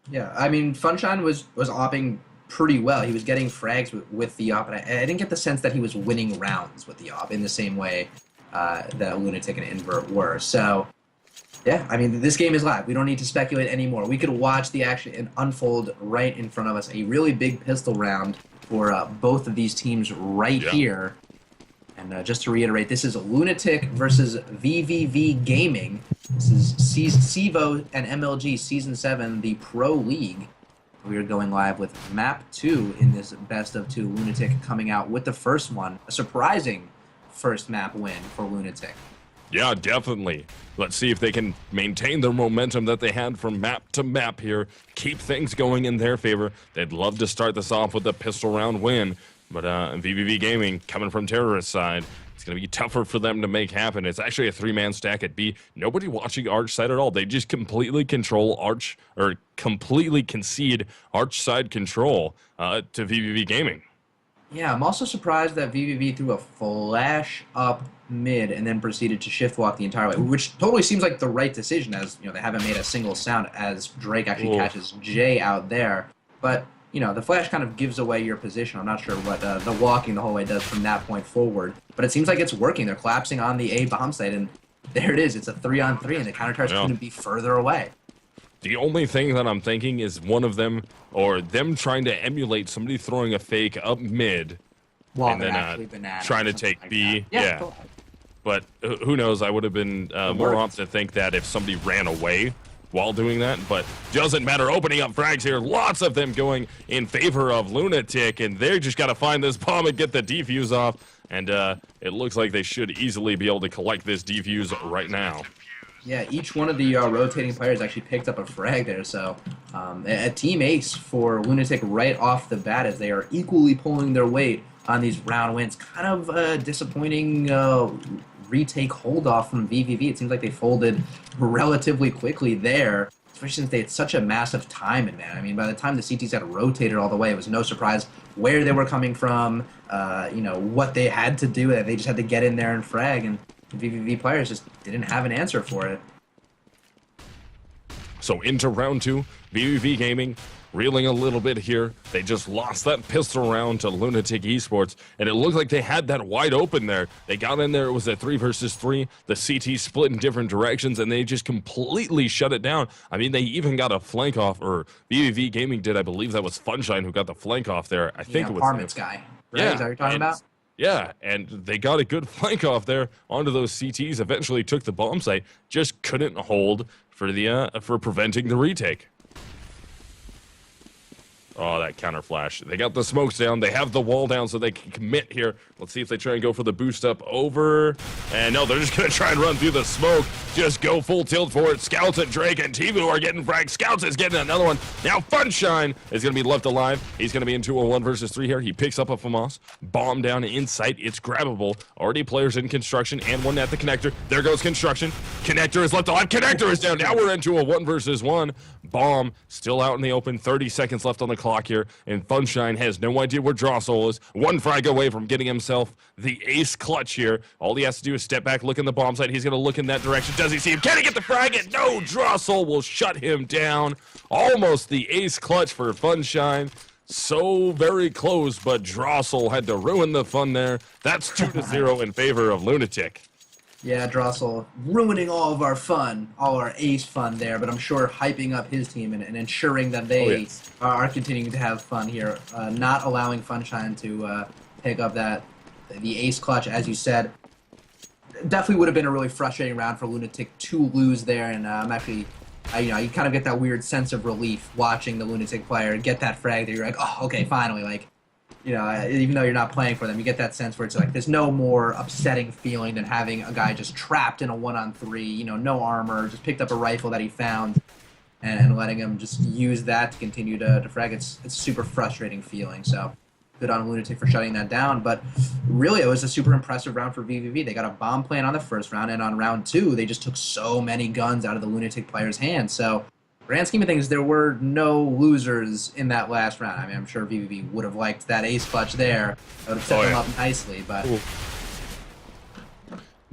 Yeah, I mean, Funshine was opping pretty well. He was getting frags with the op, and I didn't get the sense that he was winning rounds with the op in the same way that Lunatic and Invert were. So, yeah, I mean, this game is live. We don't need to speculate anymore. We could watch the action unfold right in front of us. A really big pistol round for both of these teams right here. And just to reiterate, this is Lunatic versus vVv Gaming. This is CEVO and MLG Season 7, the Pro League. We are going live with Map 2 in this best of 2. Lunatic coming out with the first one. A surprising first map win for Lunatic. Yeah, definitely. Let's see if they can maintain the momentum that they had from map to map here. Keep things going in their favor. They'd love to start this off with a pistol round win. But vVv Gaming, coming from terrorist side, it's going to be tougher for them to make happen. It's actually a three-man stack at B. Nobody watching Arch side at all. They just completely control Arch, or completely concede Arch side control to vVv Gaming. Yeah, I'm also surprised that vVv threw a flash up mid and then proceeded to shift walk the entire way, which totally seems like the right decision, as you know they haven't made a single sound as Drake actually catches Jay out there. But you know, the flash kind of gives away your position. I'm not sure what the walking the whole way does from that point forward, but it seems like it's working. They're collapsing on the A bomb site, and there it is. It's a 3-on-3, and the counter charge couldn't be further away. The only thing that I'm thinking is one of them, or them trying to emulate somebody throwing a fake up mid, and then trying to take like B. Yeah. Yeah. But who knows? I would have been more apt to think that if somebody ran away while doing that, but doesn't matter. Opening up frags here, lots of them going in favor of Lunatic, and they just got to find this bomb and get the defuse off, and it looks like they should easily be able to collect this defuse right now. Yeah, each one of the rotating players actually picked up a frag there, so a team ace for Lunatic right off the bat as they are equally pulling their weight on these round wins. Kind of disappointing retake hold off from vVv. It seems like they folded relatively quickly there, especially since they had such a massive time advantage. I mean, by the time the CTs had rotated all the way, it was no surprise where they were coming from, you know, what they had to do. They just had to get in there and frag, and the vVv players just didn't have an answer for it. So into round 2, vVv Gaming reeling a little bit here. They just lost that pistol round to Lunatic Esports, and it looked like they had that wide open there. They got in there, it was a 3 versus 3. The CT split in different directions, and they just completely shut it down. I mean, they even got a flank off, or vVv Gaming did. I believe that was Funshine who got the flank off there. I think it was Apartments guy, right? Yeah, Is that what you're talking about? Yeah, and they got a good flank off there onto those CTs. Eventually took the bomb site, just couldn't hold for the for preventing the retake. Oh, that counter flash. They got the smokes down. They have the wall down so they can commit here. Let's see if they try and go for the boost up over. And no, they're just going to try and run through the smoke. Just go full tilt for it. Scouts and Drake and CEVO are getting fragged. Scouts is getting another one. Now Funshine is going to be left alive. He's going to be into a 1 versus 3 here. He picks up a FAMAS. Bomb down in sight. It's grabbable. Already players in construction and one at the connector. There goes construction. Connector is left alive. Connector is down. Now we're into a 1 versus 1. Bomb still out in the open. 30 seconds left on the clock here, and Funshine has no idea where Drossel is. One frag away from getting himself the ace clutch here. All he has to do is step back, look in the bomb site. He's going to look in that direction. Does he see him? Can he get the frag? And no, Drossel will shut him down. Almost the ace clutch for Funshine. So very close, but Drossel had to ruin the fun there. That's 2-0 in favor of Lunatic. Yeah, Drossel ruining all of our fun, all our ace fun there, but I'm sure hyping up his team and ensuring that they are continuing to have fun here, not allowing Funshine to pick up the ace clutch, as you said. Definitely would have been a really frustrating round for Lunatic to lose there, and I'm actually, you know, you kind of get that weird sense of relief watching the Lunatic player get that frag that you're like, oh, okay, finally, like, you know, even though you're not playing for them, you get that sense where it's like there's no more upsetting feeling than having a guy just trapped in a 1-on-3, you know, no armor, just picked up a rifle that he found and letting him just use that to continue to frag. It's a super frustrating feeling. So good on Lunatic for shutting that down. But really, it was a super impressive round for vVv. They got a bomb plan on the first round, and on round 2, they just took so many guns out of the Lunatic player's hands. So grand scheme of things, there were no losers in that last round. I mean, I'm sure vVv would have liked that ace clutch there. That would have set them up nicely, but...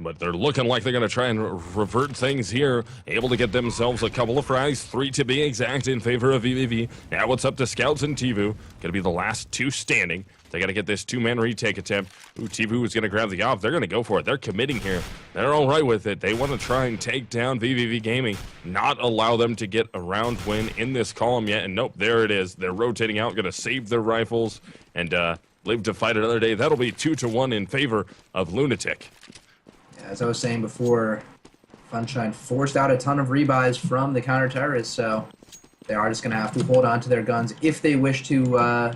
But they're looking like they're going to try and revert things here. Able to get themselves a couple of frags, 3 to be exact, in favor of vVv. Now it's up to Scouts and CEVO. Going to be the last 2 standing. They got to get this 2-man retake attempt. Ooh, CEVO is going to grab the op. They're going to go for it. They're committing here. They're all right with it. They want to try and take down vVv Gaming, not allow them to get a round win in this column yet. And nope, there it is. They're rotating out, going to save their rifles and live to fight another day. That'll be 2-1 in favor of Lunatik. As I was saying before, Funshine forced out a ton of rebuys from the counter-terrorists, so they are just going to have to hold on to their guns if they wish to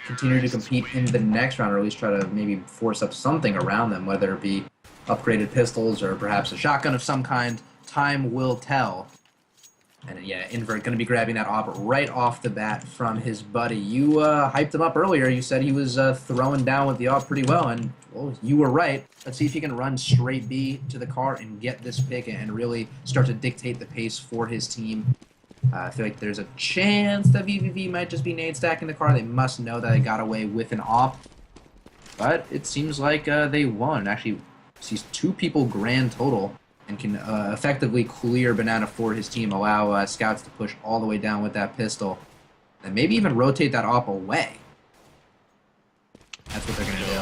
continue to compete in the next round, or at least try to maybe force up something around them, whether it be upgraded pistols or perhaps a shotgun of some kind. Time will tell. And yeah, Invert going to be grabbing that op right off the bat from his buddy. You hyped him up earlier. You said he was throwing down with the op pretty well, and well, you were right. Let's see if he can run straight B to the car and get this pick and really start to dictate the pace for his team. I feel like there's a chance that vVv might just be nade stacking the car. They must know that they got away with an op. But it seems like they won. Actually, sees 2 people grand total and can effectively clear Banana for his team, allow Scouts to push all the way down with that pistol, and maybe even rotate that op away. That's what they're going to do.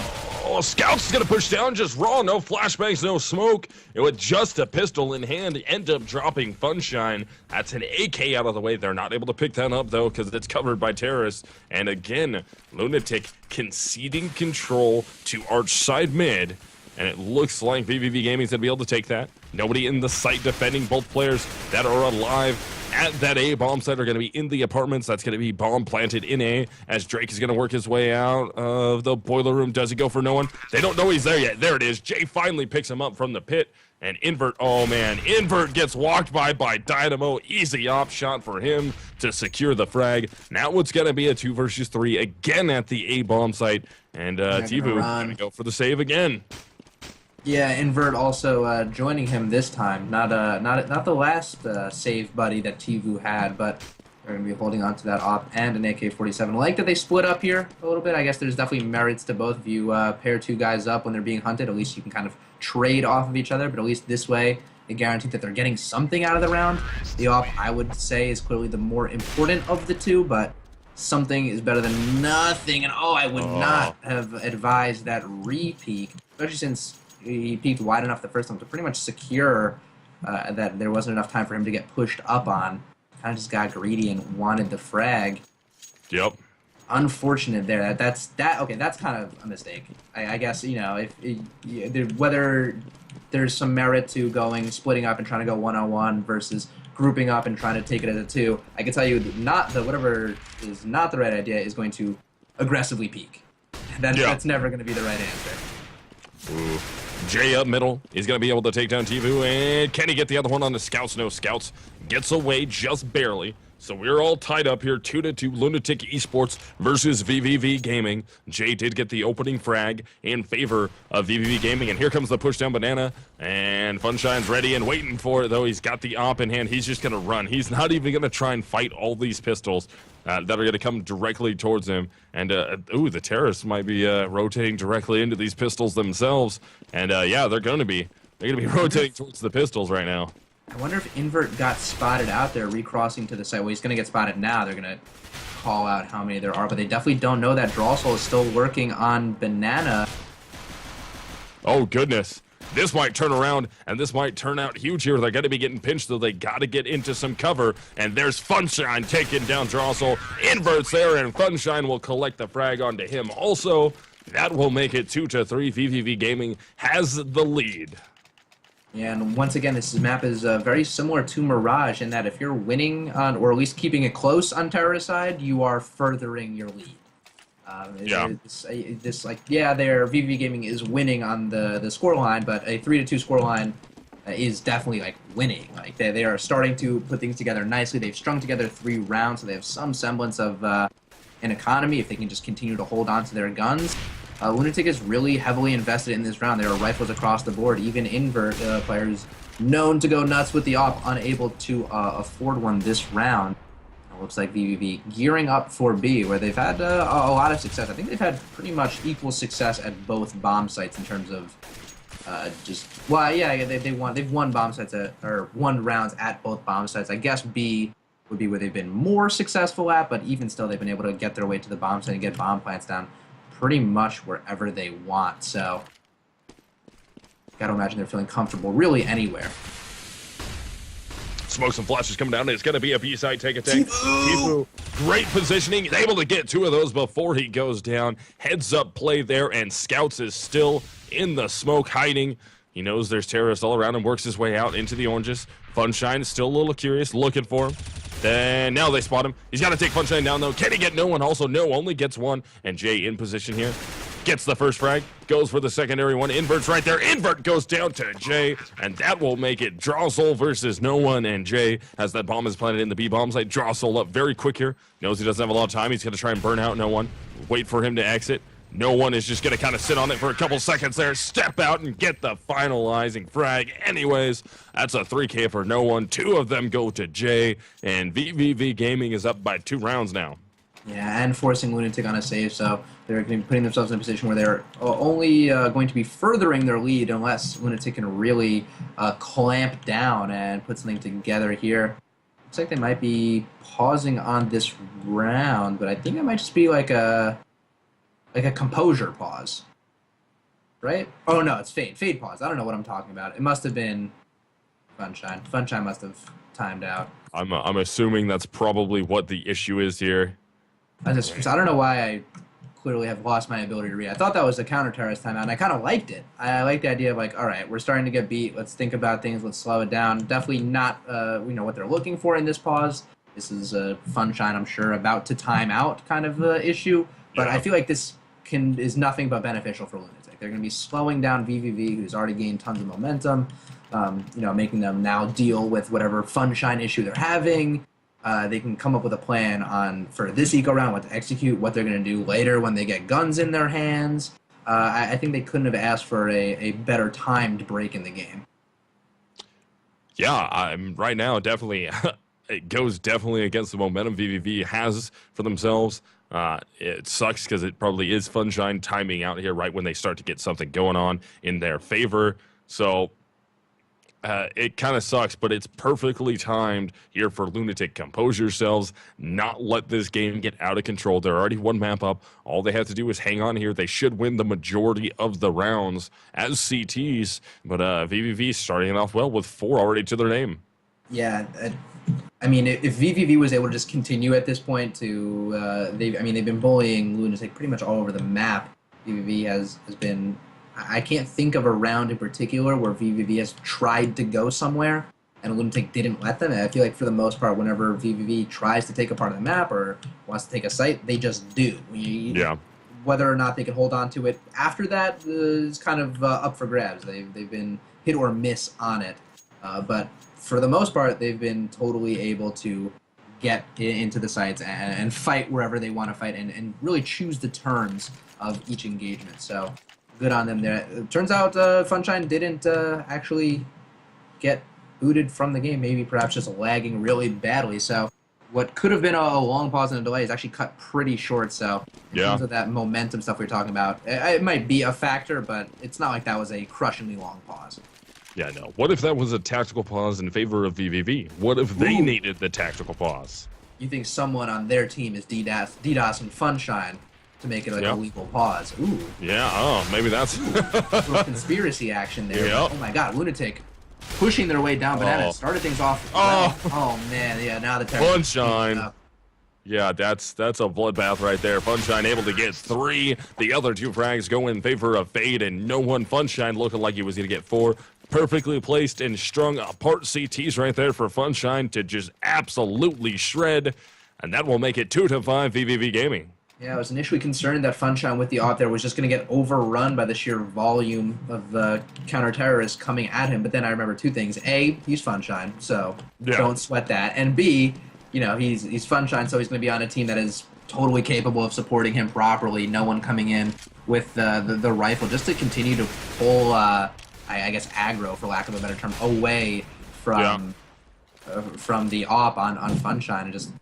Oh, Scouts is going to push down just raw, no flashbangs, no smoke. And with just a pistol in hand, end up dropping Funshine. That's an AK out of the way. They're not able to pick that up, though, because it's covered by terrorists. And again, Lunatik conceding control to Arch side mid. And it looks like vVv Gaming's going to be able to take that. Nobody in the site defending. Both players that are alive at that A bomb site are going to be in the apartments. That's going to be bomb planted in A as Drake is going to work his way out of the boiler room. Does he go for no one? They don't know he's there yet. There it is. Jay finally picks him up from the pit. And Invert, oh man, Invert gets walked by Dynamo. Easy op shot for him to secure the frag. Now it's going to be a 2 versus 3 again at the A bomb site. And CEVO going to go for the save again. Yeah, Invert also joining him this time. Not the last save buddy that CEVO had, but they're going to be holding on to that op and an AK-47. I like that they split up here a little bit. I guess there's definitely merits to both of you. Pair 2 guys up when they're being hunted. At least you can kind of trade off of each other, but at least this way they guarantee that they're getting something out of the round. The op, I would say, is clearly the more important of the two, but something is better than nothing. And I would not have advised that re-peek, especially since he peeked wide enough the first time to pretty much secure that there wasn't enough time for him to get pushed up on. Kind of just got greedy and wanted the frag. Yep. Unfortunate there. That's kind of a mistake. I guess, you know, whether there's some merit to splitting up and trying to go 1-on-1 versus grouping up and trying to take it as a 2. I can tell you whatever is not the right idea is going to aggressively peek. That's never going to be the right answer. Ooh. Jay up middle is going to be able to take down CEVO, and can he get the other one on the Scouts? No, Scouts gets away just barely. So we're all tied up here, 2-2, Lunatik Esports versus vVv Gaming. Jay did get the opening frag in favor of vVv Gaming, and here comes the push down Banana, and Funshine's ready and waiting for it, though. He's got the op in hand. He's just going to run. He's not even going to try and fight all these pistols that are going to come directly towards him. And, the terrorists might be rotating directly into these pistols themselves. And, yeah, they're going to be rotating towards the pistols right now. I wonder if Invert got spotted out there recrossing to the site. Well, he's going to get spotted now. They're going to call out how many there are, but they definitely don't know that Drossel is still working on Banana. Oh, goodness. This might turn around, and this might turn out huge here. They're going to be getting pinched, though. They got to get into some cover, and there's Funshine taking down Drossel. Invert's there, and Funshine will collect the frag onto him. Also, that will make it 2-3. vVv Gaming has the lead. Yeah, and once again, this map is very similar to Mirage in that if you're winning on, or at least keeping it close on terrorist side, you are furthering your lead. Their vVv Gaming is winning on the scoreline, but a 3-2 scoreline is definitely winning. They are starting to put things together nicely. They've strung together 3 rounds, so they have some semblance of an economy if they can just continue to hold on to their guns. Lunatik is really heavily invested in this round. There are rifles across the board. Even Invert players known to go nuts with the op, unable to afford one this round. Looks like vVv gearing up for B, where they've had a lot of success. I think they've had pretty much equal success at both bomb sites in terms of Well, yeah, they've won bomb sites or won rounds at both bomb sites. I guess B would be where they've been more successful at, but even still, they've been able to get their way to the bomb site and get bomb plants down pretty much wherever they want. So, gotta imagine they're feeling comfortable really anywhere. Smokes and flashes coming down. It's going to be a B-side take attack. CEVO, great positioning. He's able to get 2 of those before he goes down. Heads up play there, and Scouts is still in the smoke hiding. He knows there's terrorists all around him, works his way out into the oranges. Funshine is still a little curious, looking for him. Then now they spot him. He's got to take Funshine down, though. Can he get no one? Also, no, only gets 1. And Jay in position here. Gets the first frag, goes for the secondary one. Invert's right there. Invert goes down to Jay, and that will make it Drossel versus no one. And Jay, as that bomb is planted in the B bomb site, Drossel up very quick here. Knows he doesn't have a lot of time. He's going to try and burn out no one. Wait for him to exit. No one is just going to kind of sit on it for a couple seconds there, step out and get the finalizing frag. Anyways, that's a 3K for no one. 2 of them go to Jay, and vVv Gaming is up by 2 rounds now. Yeah, and forcing Lunatik on a save, so they're going to be putting themselves in a position where they're only going to be furthering their lead unless Lunatik can really clamp down and put something together here. Looks like they might be pausing on this round, but I think it might just be like a composure pause, right? Oh no, it's Fade. Fade pause. I don't know what I'm talking about. It must have been Funshine. Funshine must have timed out. I'm assuming that's probably what the issue is here. I don't know why I clearly have lost my ability to read. I thought that was a counter-terrorist timeout, and I kind of liked it. I like the idea of like, all right, we're starting to get beat. Let's think about things. Let's slow it down. Definitely not, what they're looking for in this pause. This is a Funshine, I'm sure, about to time out kind of issue. But yeah. I feel like this is nothing but beneficial for Lunatik. They're going to be slowing down vVv, who's already gained tons of momentum. Making them now deal with whatever Funshine issue they're having. They can come up with a plan for this eco round, what to execute, what they're going to do later when they get guns in their hands. I think they couldn't have asked for a better timed break in the game. Yeah, right now, definitely, it goes definitely against the momentum vVv has for themselves. It sucks because it probably is Funshine timing out here right when they start to get something going on in their favor. So it kind of sucks, but it's perfectly timed here for Lunatik. Compose yourselves, not let this game get out of control. They're already 1 map up. All they have to do is hang on here. They should win the majority of the rounds as CTs, but vVv starting off well with 4 already to their name. Yeah, I mean, if vVv was able to just continue at this point they've been bullying Lunatik pretty much all over the map. vVv has been... I can't think of a round in particular where vVv has tried to go somewhere and Lunatik didn't let them. And I feel like for the most part, whenever vVv tries to take a part of the map or wants to take a site, they just do. Yeah. Whether or not they can hold on to it after that is kind of up for grabs. They've been hit or miss on it. But for the most part, they've been totally able to get into the sites and fight wherever they want to fight and really choose the terms of each engagement. So good on them there. It turns out Funshine didn't actually get booted from the game, maybe perhaps just lagging really badly. So what could have been a long pause and a delay is actually cut pretty short. So in terms of that momentum stuff we were talking about, it might be a factor, but it's not like that was a crushingly long pause. Yeah, no. What if that was a tactical pause in favor of vVv? What if they needed the tactical pause? You think someone on their team is DDoS and Funshine to make it like a legal pause. Ooh. Yeah, oh, maybe that's... a little conspiracy action there. Yep. Oh my god, Lunatik pushing their way down bananas. Started things off well. Oh man, yeah, now the Funshine. Yeah, that's a bloodbath right there. Funshine able to get 3. The other 2 frags go in favor of Fade, and no one. Funshine looking like he was going to get 4. Perfectly placed and strung apart CTs right there for Funshine to just absolutely shred. And that will make it 2-5 vVv Gaming. Yeah, I was initially concerned that Funshine with the op there was just going to get overrun by the sheer volume of counter-terrorists coming at him. But then I remember 2 things. A, he's Funshine, so don't sweat that. And B, he's Funshine, so he's going to be on a team that is totally capable of supporting him properly. No one coming in with the rifle just to continue to pull, I guess, aggro, for lack of a better term, away from the op on Funshine and just...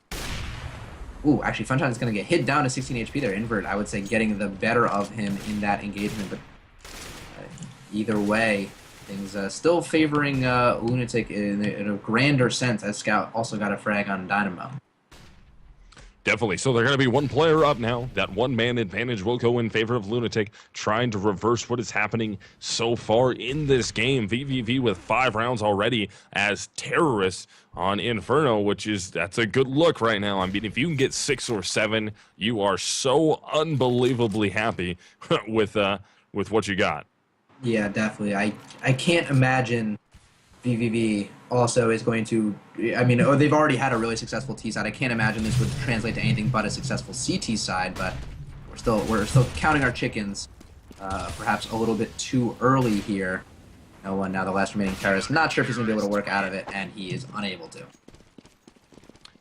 Ooh, actually, Funshine's going to get hit down to 16 HP there. Invert, I would say, getting the better of him in that engagement. But either way, things still favoring Lunatic in a grander sense, as Scout also got a frag on Dynamo. Definitely. So they're going to be one player up now. That one-man advantage will go in favor of Lunatic, trying to reverse what is happening so far in this game. vVv with 5 rounds already as terrorists on Inferno, that's a good look right now. I mean, if you can get 6 or 7, you are so unbelievably happy with what you got. Yeah, definitely. I can't imagine vVv also is going to. I mean, they've already had a really successful T side. I can't imagine this would translate to anything but a successful CT side. But we're still counting our chickens. Perhaps a little bit too early here. No one now. The last remaining terrorist. Not sure if he's going to be able to work out of it, and he is unable to.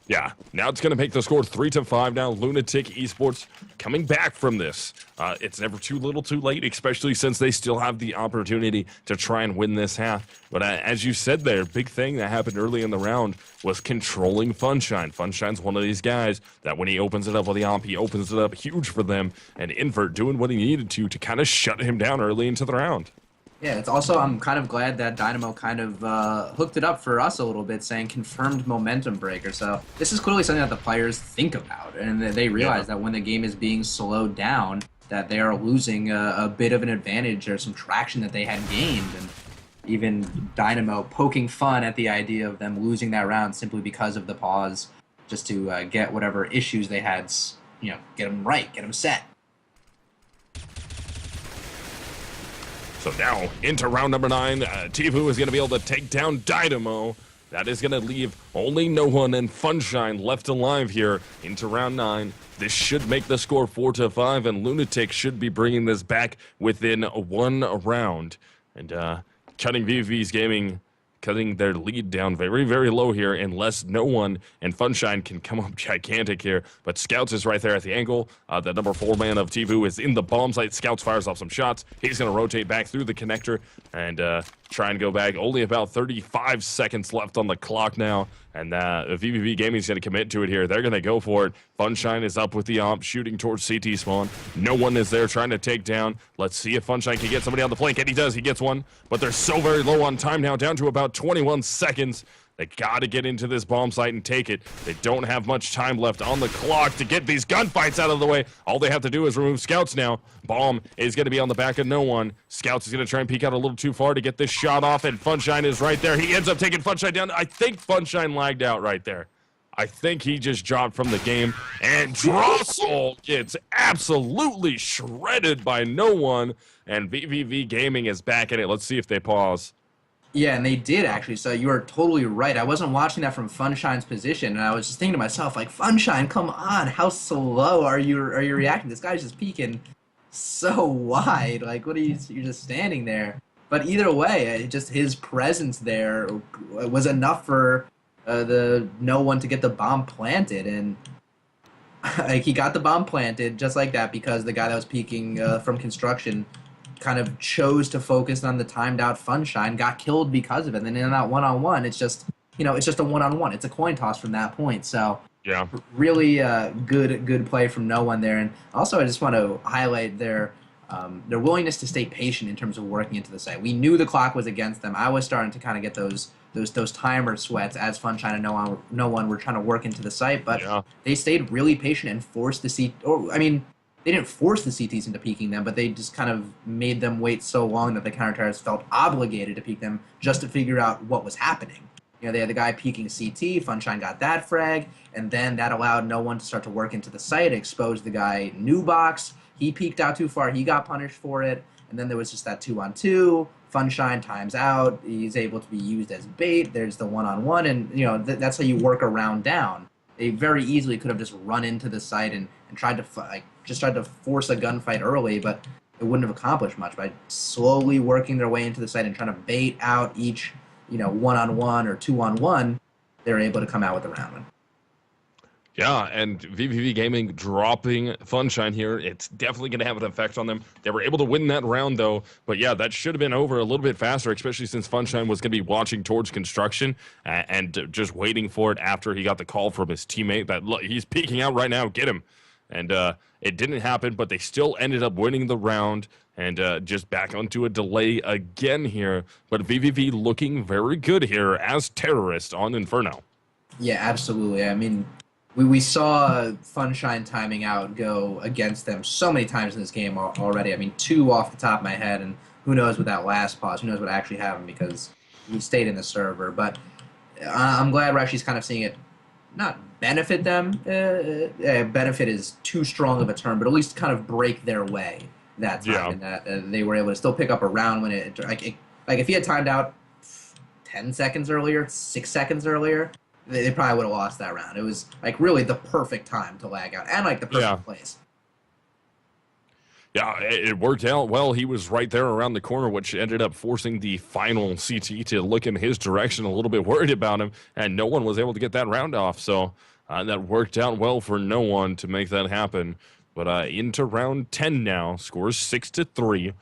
Yeah, now it's going to make the score 3-5 now. Lunatic Esports coming back from this. It's never too little too late, especially since they still have the opportunity to try and win this half. But as you said there, big thing that happened early in the round was controlling Funshine. Funshine's one of these guys that when he opens it up with the AWP, he opens it up huge for them. And Invert doing what he needed to kind of shut him down early into the round. Yeah, it's also, I'm kind of glad that Dynamo kind of hooked it up for us a little bit, saying confirmed momentum breaker. So this is clearly something that the players think about, and they realize that when the game is being slowed down, that they are losing a bit of an advantage or some traction that they had gained. And even Dynamo poking fun at the idea of them losing that round simply because of the pause, just to get whatever issues they had, get them right, get them set. So now, into round number 9, CEVO is going to be able to take down Dynamo. That is going to leave only No One and Funshine left alive here into round 9. This should make the score 4-5, and Lunatic should be bringing this back within 1 round. And cutting vVv's gaming, cutting their lead down very, very low here, unless No One and Funshine can come up gigantic here. But Scouts is right there at the angle. The number 4 man of CEVO is in the bomb site. Scouts fires off some shots. He's going to rotate back through the connector and try and go back. Only about 35 seconds left on the clock now. And vVv Gaming is going to commit to it here. They're going to go for it. Funshine is up with the AWP, shooting towards CT spawn. No one is there trying to take down. Let's see if Funshine can get somebody on the flank. And he does. He gets one. But they're so very low on time now, down to about 21 seconds. They got to get into this bomb site and take it. They don't have much time left on the clock to get these gunfights out of the way. All they have to do is remove Scouts now. Bomb is going to be on the back of No One. Scouts is going to try and peek out a little too far to get this shot off, and Funshine is right there. He ends up taking Funshine down. I think Funshine lagged out right there. I think he just dropped from the game, and Drossel gets absolutely shredded by No One, and vVv Gaming is back in it. Let's see if they pause. Yeah, and they did, actually, so you are totally right. I wasn't watching that from Funshine's position, and I was just thinking to myself, like, Funshine, come on, how slow are you reacting? This guy's just peeking so wide. Like, what are you, you're just standing there. But either way, just his presence there was enough for the No One to get the bomb planted, and like, he got the bomb planted just like that because the guy that was peeking from construction kind of chose to focus on the timed out Funshine, got killed because of it. And then in that one-on-one, it's just, it's just a one-on-one. It's a coin toss from that point. So yeah, really good play from No One there. And also I just want to highlight their willingness to stay patient in terms of working into the site. We knew the clock was against them. I was starting to kind of get those timer sweats as Funshine and No One were trying to work into the site, but they stayed really patient and forced the they didn't force the CTs into peeking them, but they just kind of made them wait so long that the counter-terrorists felt obligated to peek them just to figure out what was happening. They had the guy peeking CT, Funshine got that frag, and then that allowed No One to start to work into the site, expose the guy New Box. He peeked out too far, he got punished for it, and then there was just that 2-on-2. Funshine times out, he's able to be used as bait, there's the one-on-one, and that's how you work a round down. They very easily could have just run into the site and tried to force a gunfight early, but it wouldn't have accomplished much. By slowly working their way into the site and trying to bait out each, one-on-one or two-on-one, they're able to come out with a round win. Yeah, and vVv Gaming dropping Funshine here. It's definitely going to have an effect on them. They were able to win that round, though. But yeah, that should have been over a little bit faster, especially since Funshine was going to be watching towards construction and just waiting for it after he got the call from his teammate that, look, he's peeking out right now. Get him. And it didn't happen, but they still ended up winning the round and just back onto a delay again here. But vVv looking very good here as terrorists on Inferno. Yeah, absolutely. I mean, we saw Funshine timing out go against them so many times in this game already. I mean, 2 off the top of my head, and who knows with that last pause, who knows what actually happened because he stayed in the server. But I'm glad we're actually kind of seeing it not benefit them. Benefit is too strong of a term, but at least kind of break their way that time, and that they were able to still pick up a round when like if he had timed out 10 seconds earlier, 6 seconds earlier, they probably would have lost that round. It was like really the perfect time to lag out and like the perfect place. Yeah, it worked out well. He was right there around the corner, which ended up forcing the final CT to look in his direction, a little bit worried about him, and no one was able to get that round off. So that worked out well for no one to make that happen. But into round 10 now, scores 6-3.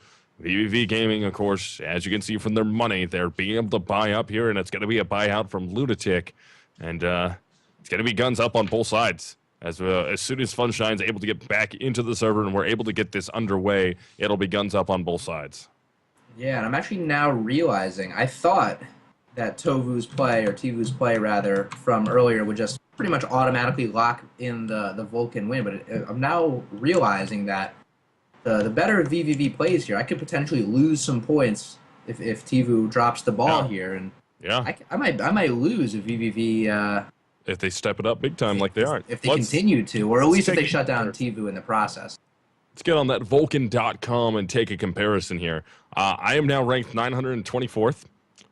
vVv Gaming, of course, as you can see from their money, they're being able to buy up here, and it's going to be a buyout from Lunatik. And it's going to be guns up on both sides. As soon as Funshine's able to get back into the server and we're able to get this underway, it'll be guns up on both sides. Yeah, and I'm actually now realizing, I thought that TeVo's play rather, from earlier would just pretty much automatically lock in the Vulcan win, but I'm now realizing that the better vVv plays here, I could potentially lose some points if TeVo drops the ball here, and I might lose if vVv if they step it up big time like they are. If they continue to, or at least if they shut down TeVo in the process. Let's get on that Vulcan.com and take a comparison here. I am now ranked 924th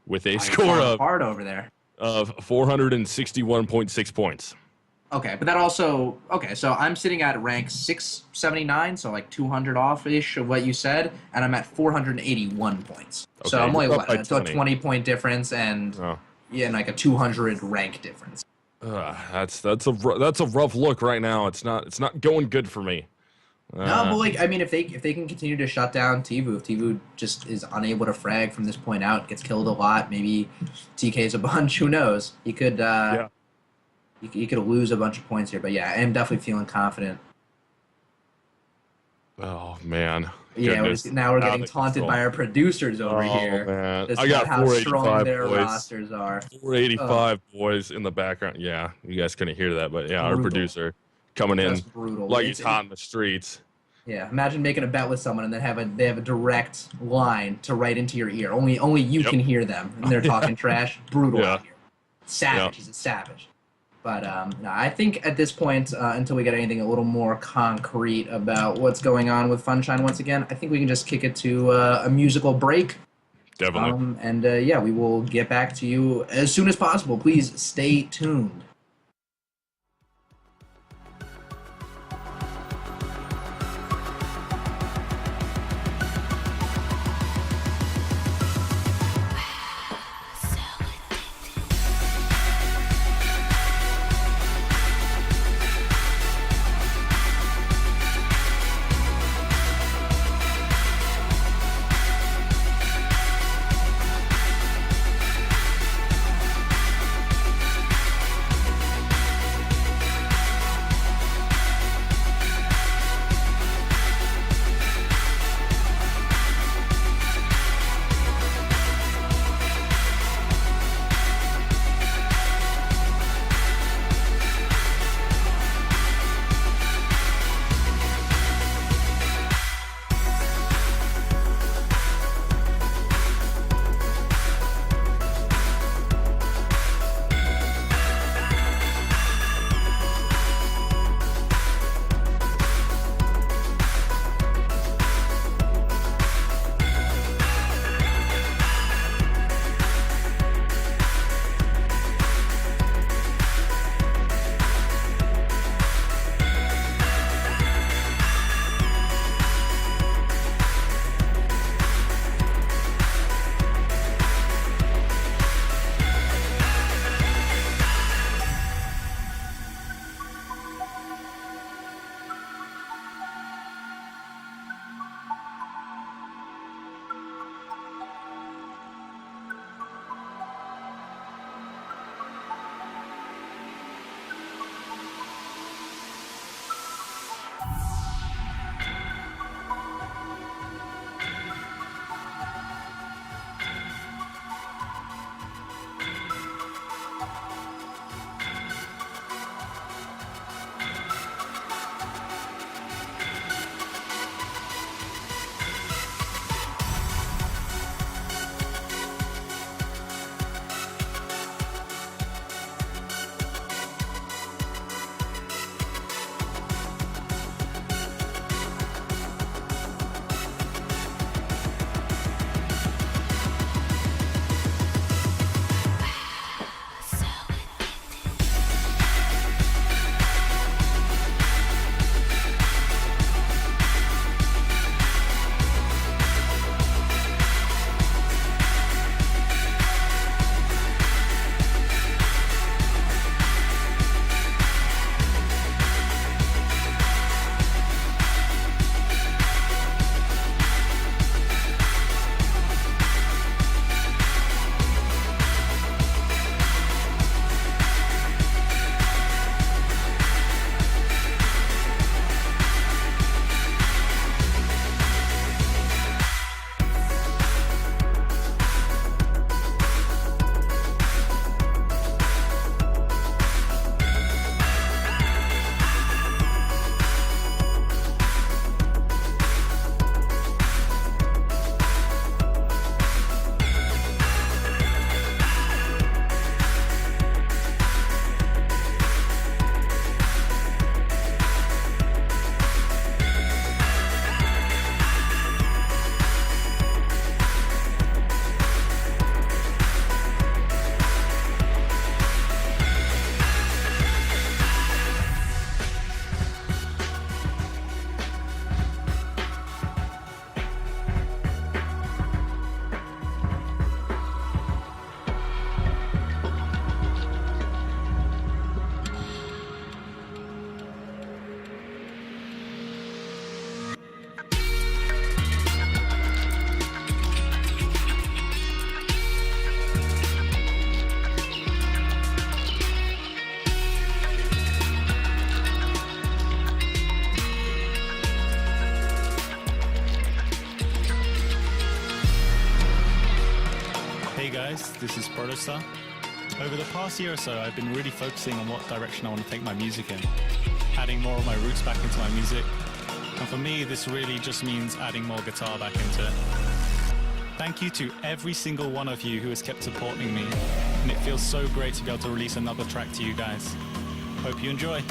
with a score of hard over there of 461.6 points. Okay, but that also so I'm sitting at rank 679, so like 200 off-ish of what you said, and I'm at 481 points. Okay, so I'm like what? So a 20-point difference and like a 200 rank difference. That's a rough look right now. It's not going good for me. No, but like I mean, if they can continue to shut down TeVo, if TeVo just is unable to frag from this point out, gets killed a lot, maybe TK's a bunch. Who knows? He could he could lose a bunch of points here. But yeah, I am definitely feeling confident. Oh man. Yeah, now we're getting taunted by our producers over here. Man. This I got how strong their rosters are. 485 boys in the background. Yeah, you guys couldn't hear that, but yeah, our producer coming in like he's hot in the streets. Yeah, imagine making a bet with someone and then they have a direct line to right into your ear. Only you can hear them, and they're talking trash. Brutal out here. Savage. He's a savage. But no, I think at this point, until we get anything a little more concrete about what's going on with Funshine once again, I think we can just kick it to a musical break. Definitely. And yeah, we will get back to you as soon as possible. Please stay tuned. this is Protostar. Over the past year or so, I've been really focusing on what direction I want to take my music in, adding more of my roots back into my music. And for me, this really just means adding more guitar back into it. Thank you to every single one of you who has kept supporting me, and it feels so great to be able to release another track to you guys. Hope you enjoy.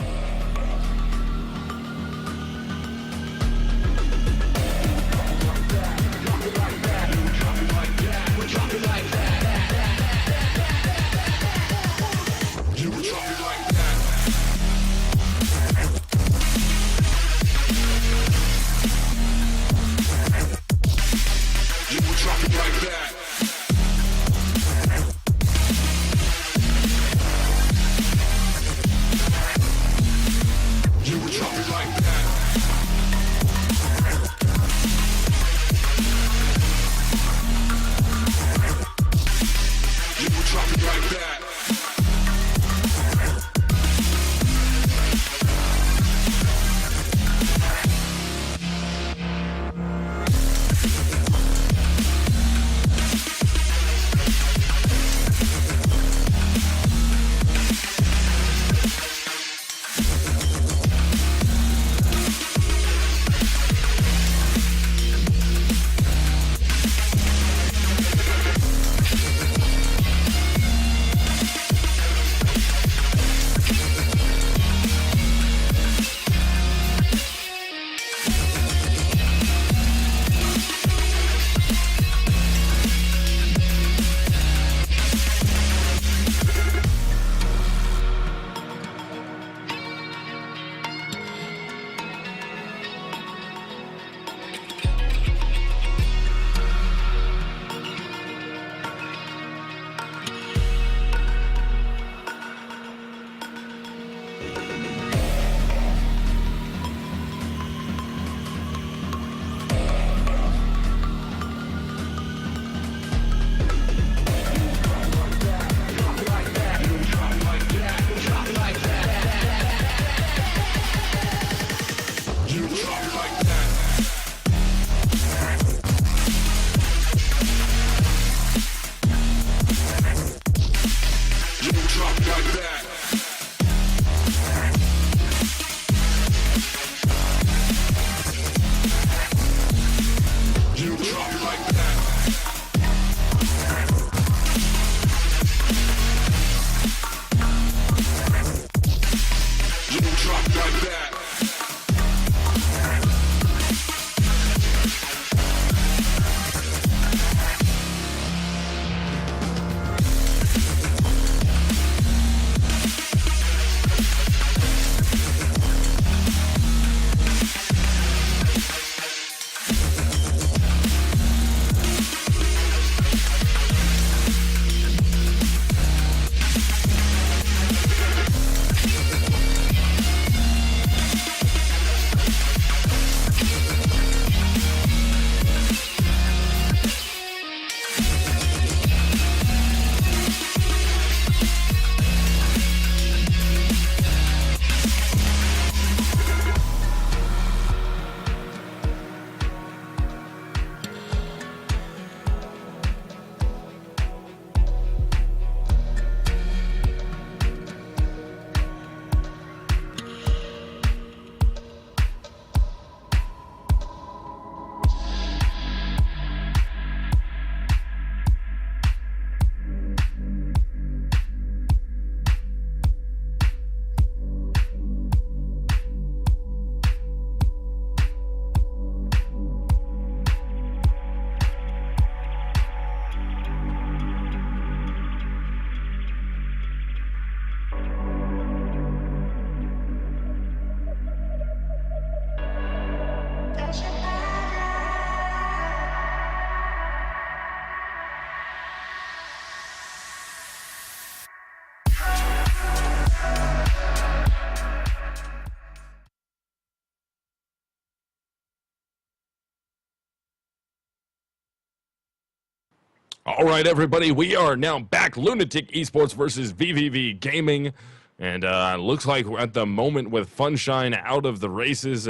All right, everybody, we are now back. Lunatik Esports versus vVv Gaming. And looks like we're at the moment with Funshine out of the races,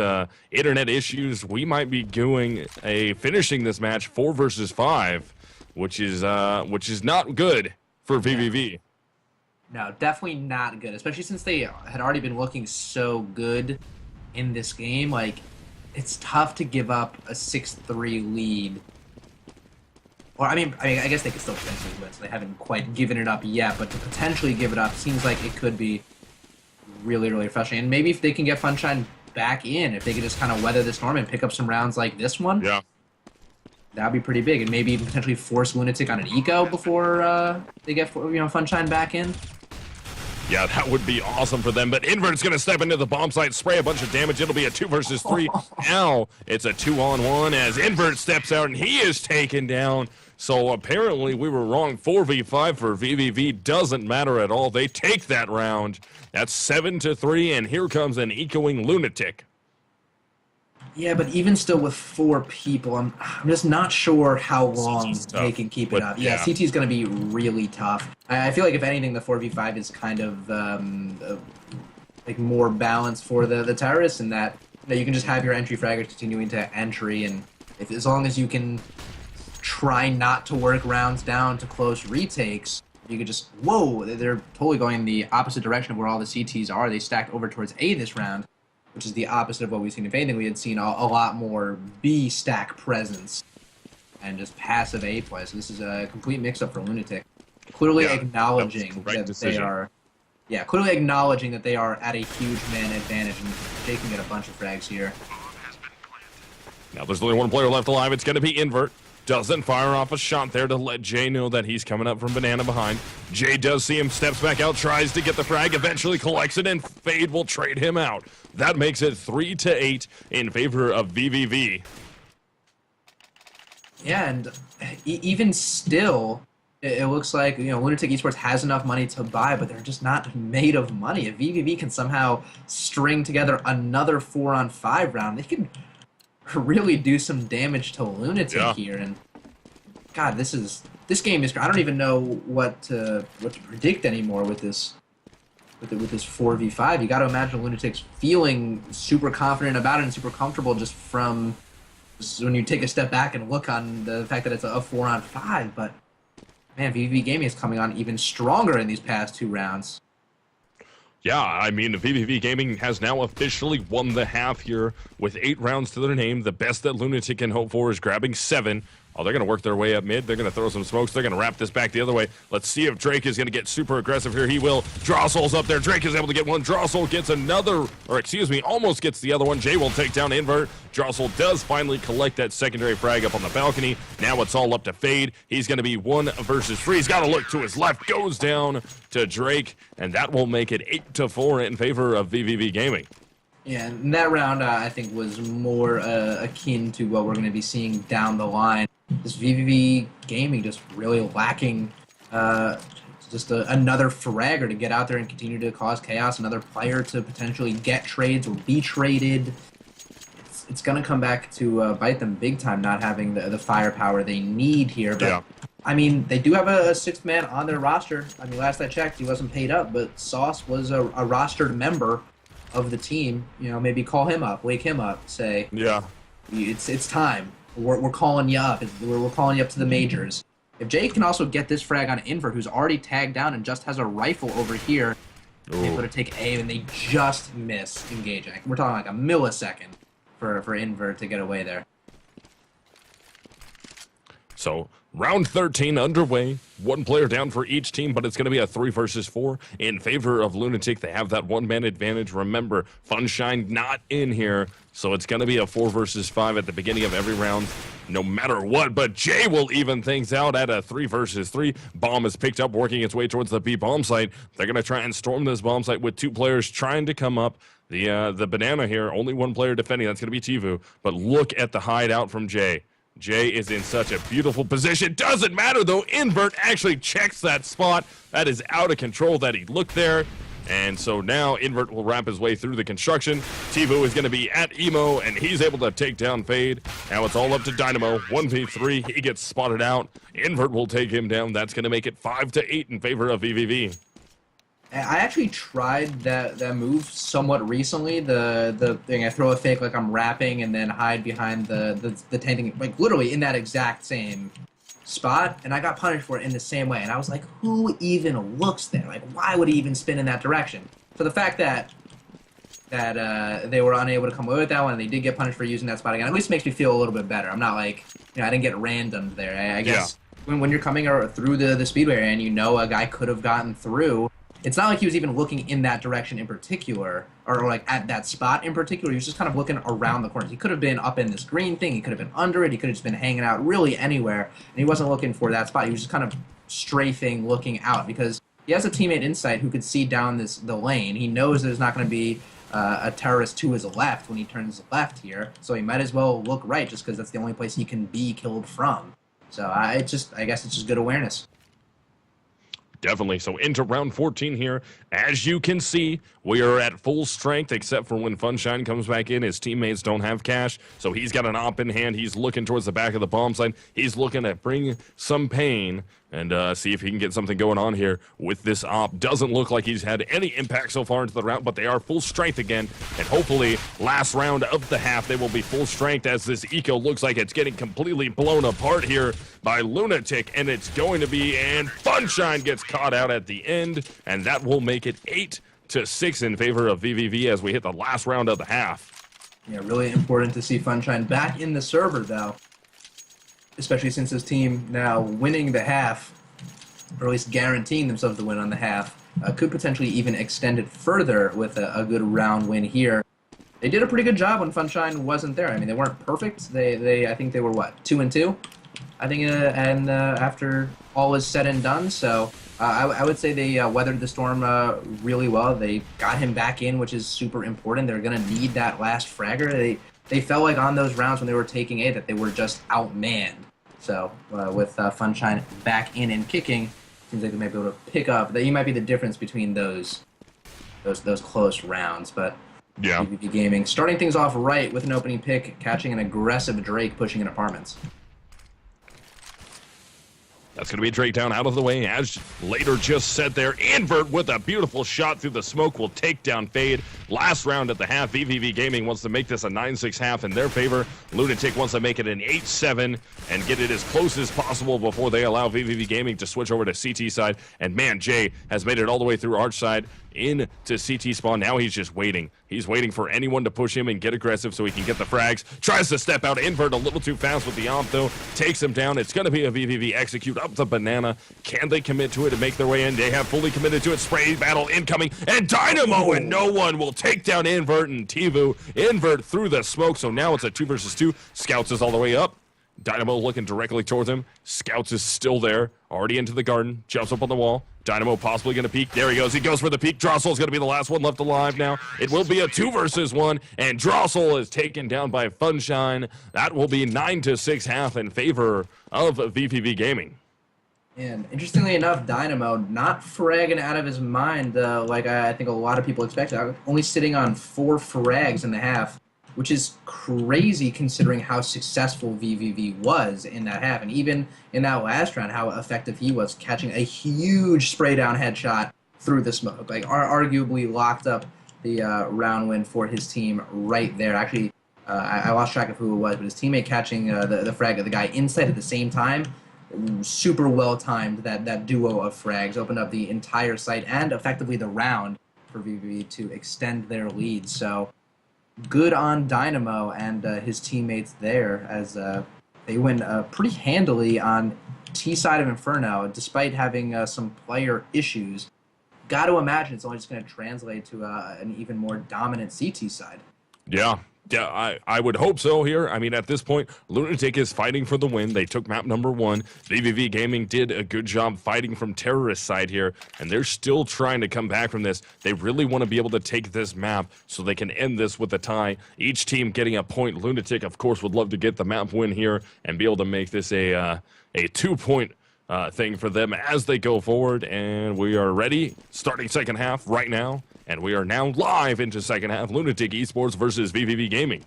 internet issues, we might be finishing this match 4 versus 5. which is not good for vVv. No, definitely not good, especially since they had already been looking so good in this game. Like, it's tough to give up a 6-3 lead. Or, I mean, I guess they could still potentially win, so they haven't quite given it up yet, but to potentially give it up seems like it could be really, really frustrating. And maybe if they can get Funshine back in, if they could just kind of weather the storm and pick up some rounds like this one, Yeah. that would be pretty big. And maybe even potentially force Lunatik on an eco before they get Funshine back in. Yeah, that would be awesome for them. But Invert's going to step into the bomb site, spray a bunch of damage. It'll be a 2 versus 3. Now it's a 2-on-1 as Invert steps out and he is taken down. So apparently we were wrong. 4v5 for vVv doesn't matter at all. They take that round. That's 7-3, and here comes an ecoing Lunatik. Yeah, but even still with 4 people, I'm just not sure how long they can keep it up. Yeah, CT is going to be really tough. I feel like if anything, the 4v5 is kind of like more balanced for the terrorists, in that you can just have your entry fraggers continuing to entry, and as long as you can try not to work rounds down to close retakes, you could just, whoa, they're totally going the opposite direction of where all the CTs are. They stacked over towards A this round, which is the opposite of what we've seen. If anything, we had seen a lot more B stack presence and just passive A play. So this is a complete mix-up for Lunatik. Clearly acknowledging that they are, clearly acknowledging that they are at a huge man advantage, and they can get a bunch of frags here. Now there's only one player left alive. It's going to be Invert. Doesn't fire off a shot there to let Jay know that he's coming up from Banana behind. Jay does see him, steps back out, tries to get the frag, eventually collects it, and Fade will trade him out. That makes it 3-8 in favor of vVv. Yeah, and even still, it looks like Lunatik Esports has enough money to buy, but they're just not made of money. If vVv can somehow string together another 4-on-5 round, they can really do some damage to Lunatik here. And God, this game is, I don't even know what to predict anymore with this 4v5. You got to imagine Lunatik's feeling super confident about it and super comfortable just from when you take a step back and look on the fact that it's a 4-on-5. But man, vVv Gaming is coming on even stronger in these past 2 rounds. Yeah, I mean, vVv Gaming has now officially won the half here with 8 rounds to their name. The best that Lunatik can hope for is grabbing 7. Oh, they're going to work their way up mid. They're going to throw some smokes. They're going to wrap this back the other way. Let's see if Drake is going to get super aggressive here. He will. Drossel's up there. Drake is able to get one. Drossel gets another, or excuse me, almost gets the other one. Jay will take down Invert. Drossel does finally collect that secondary frag up on the balcony. Now it's all up to Fade. He's going to be 1 versus 3. He's got to look to his left. Goes down to Drake, and that will make it 8-4 in favor of vVv Gaming. Yeah, and that round I think was more akin to what we're going to be seeing down the line. This vVv Gaming just really lacking just another fragger to get out there and continue to cause chaos, another player to potentially get trades or be traded. It's going to come back to bite them big time, not having the firepower they need here. But I mean, they do have a 6th man on their roster. I mean, last I checked, he wasn't paid up, but Sauce was a rostered member of the team. Maybe call him up, wake him up, say, it's time. We're calling you up. We're calling you up to the majors. If Jay can also get this frag on Invert, who's already tagged down and just has a rifle over here, able to take A, and they just miss engaging. We're talking like a millisecond for Invert to get away there. So round 13 underway. 1 player down for each team, but it's going to be a 3 versus 4 in favor of Lunatik. They have that 1-man advantage. Remember, Funshine not in here, so it's going to be a 4 versus 5 at the beginning of every round, no matter what. But Jay will even things out at a 3 versus 3. Bomb is picked up, working its way towards the B bomb site. They're going to try and storm this bomb site with 2 players trying to come up. The banana here, only 1 player defending. That's going to be CEVO. But look at the hideout from Jay. Jay is in such a beautiful position. Doesn't matter, though. Invert actually checks that spot. That is out of control that he looked there. And so now Invert will wrap his way through the construction. CEVO is going to be at Emo, and he's able to take down Fade. Now it's all up to Dynamo. 1v3. He gets spotted out. Invert will take him down. That's going to make it 5-8 in favor of vVv. I actually tried that move somewhat recently. The thing, I throw a fake like I'm rapping and then hide behind the tanking, like literally in that exact same spot, and I got punished for it in the same way. And I was like, who even looks there? Like, why would he even spin in that direction? So the fact that they were unable to come away with that one, and they did get punished for using that spot again, at least makes me feel a little bit better. I'm not like, I didn't get randomed there. I guess when you're coming through the speedway area and you know a guy could have gotten through, it's not like he was even looking in that direction in particular, or like at that spot in particular. He was just kind of looking around the corners. He could have been up in this green thing. He could have been under it. He could have just been hanging out really anywhere, and he wasn't looking for that spot. He was just kind of strafing, looking out, because he has a teammate Insight who could see down the lane. He knows there's not going to be a terrorist to his left when he turns left here, so he might as well look right just because that's the only place he can be killed from. So I guess it's just good awareness. Definitely. So into round 14 here. As you can see, we are at full strength, except for when Funshine comes back in. His teammates don't have cash, so he's got an op in hand. He's looking towards the back of the bomb site. He's looking to bring some pain and see if he can get something going on here with this op. Doesn't look like he's had any impact so far into the round, but they are full strength again, and hopefully last round of the half they will be full strength, as this eco looks like it's getting completely blown apart here by Lunatik, and it's going to be, and Funshine gets caught out at the end, and that will make it 8-6 in favor of vVv as we hit the last round of the half. Yeah, really important to see Funshine back in the server, though, especially since his team now winning the half, or at least guaranteeing themselves to win on the half, could potentially even extend it further with a good round win here. They did a pretty good job when Funshine wasn't there. I mean, they weren't perfect. I think they were, what, 2-2? I think, and after all is said and done, so I would say they weathered the storm really well. They got him back in, which is super important. They're going to need that last fragger. They felt like on those rounds when they were taking A that they were just outmanned. So with Funshine back in and kicking, seems like they might be able to pick up. He might be the difference between those close rounds. But yeah, vVv Gaming starting things off right with an opening pick, catching an aggressive Drake pushing in apartments. That's going to be Drake down out of the way, as later just said there. Invert with a beautiful shot through the smoke will take down Fade. Last round at the half, vVv Gaming wants to make this a 9-6 half in their favor. Lunatik wants to make it an 8-7 and get it as close as possible before they allow vVv Gaming to switch over to CT side. And man, Jay has made it all the way through Arch side into CT spawn. Now he's just waiting. He's waiting for anyone to push him and get aggressive so he can get the frags. Tries to step out. Invert a little too fast with the omp, though. Takes him down. It's going to be a vVv execute up the banana. Can they commit to it and make their way in? They have fully committed to it. Spray battle incoming. And Dynamo, and no one will take down Invert and CEVO. Invert through the smoke, so now it's a 2 versus 2. Scouts is all the way up. Dynamo looking directly towards him. Scouts is still there. Already into the garden. Jumps up on the wall. Dynamo possibly going to peek. There he goes. He goes for the peek. Drossel's going to be the last one left alive now. It will be a 2 versus 1. And Drossel is taken down by Funshine. That will be 9-6 half in favor of vVv Gaming. And interestingly enough, Dynamo not fragging out of his mind like I think a lot of people expected. Only sitting on 4 frags in the half, which is crazy considering how successful vVv was in that half. And even in that last round, how effective he was, catching a huge spray down headshot through the smoke. Like, arguably locked up the round win for his team right there. Actually, I lost track of who it was, but his teammate catching the frag of the guy inside at the same time. Super well timed. That duo of frags opened up the entire site and effectively the round for vVv to extend their lead. So good on Dynamo and his teammates there, as they win pretty handily on T side of Inferno, despite having some player issues. Got to imagine it's only just going to translate to an even more dominant CT side. Yeah, I would hope so here. I mean, at this point, Lunatik is fighting for the win. They took map number 1. vVv Gaming did a good job fighting from terrorist side here, and they're still trying to come back from this. They really want to be able to take this map so they can end this with a tie. Each team getting a point. Lunatik, of course, would love to get the map win here and be able to make this a 2-point thing for them as they go forward. And we are ready, starting second half right now. And we are now live into second half. Lunatik Esports versus vVv Gaming.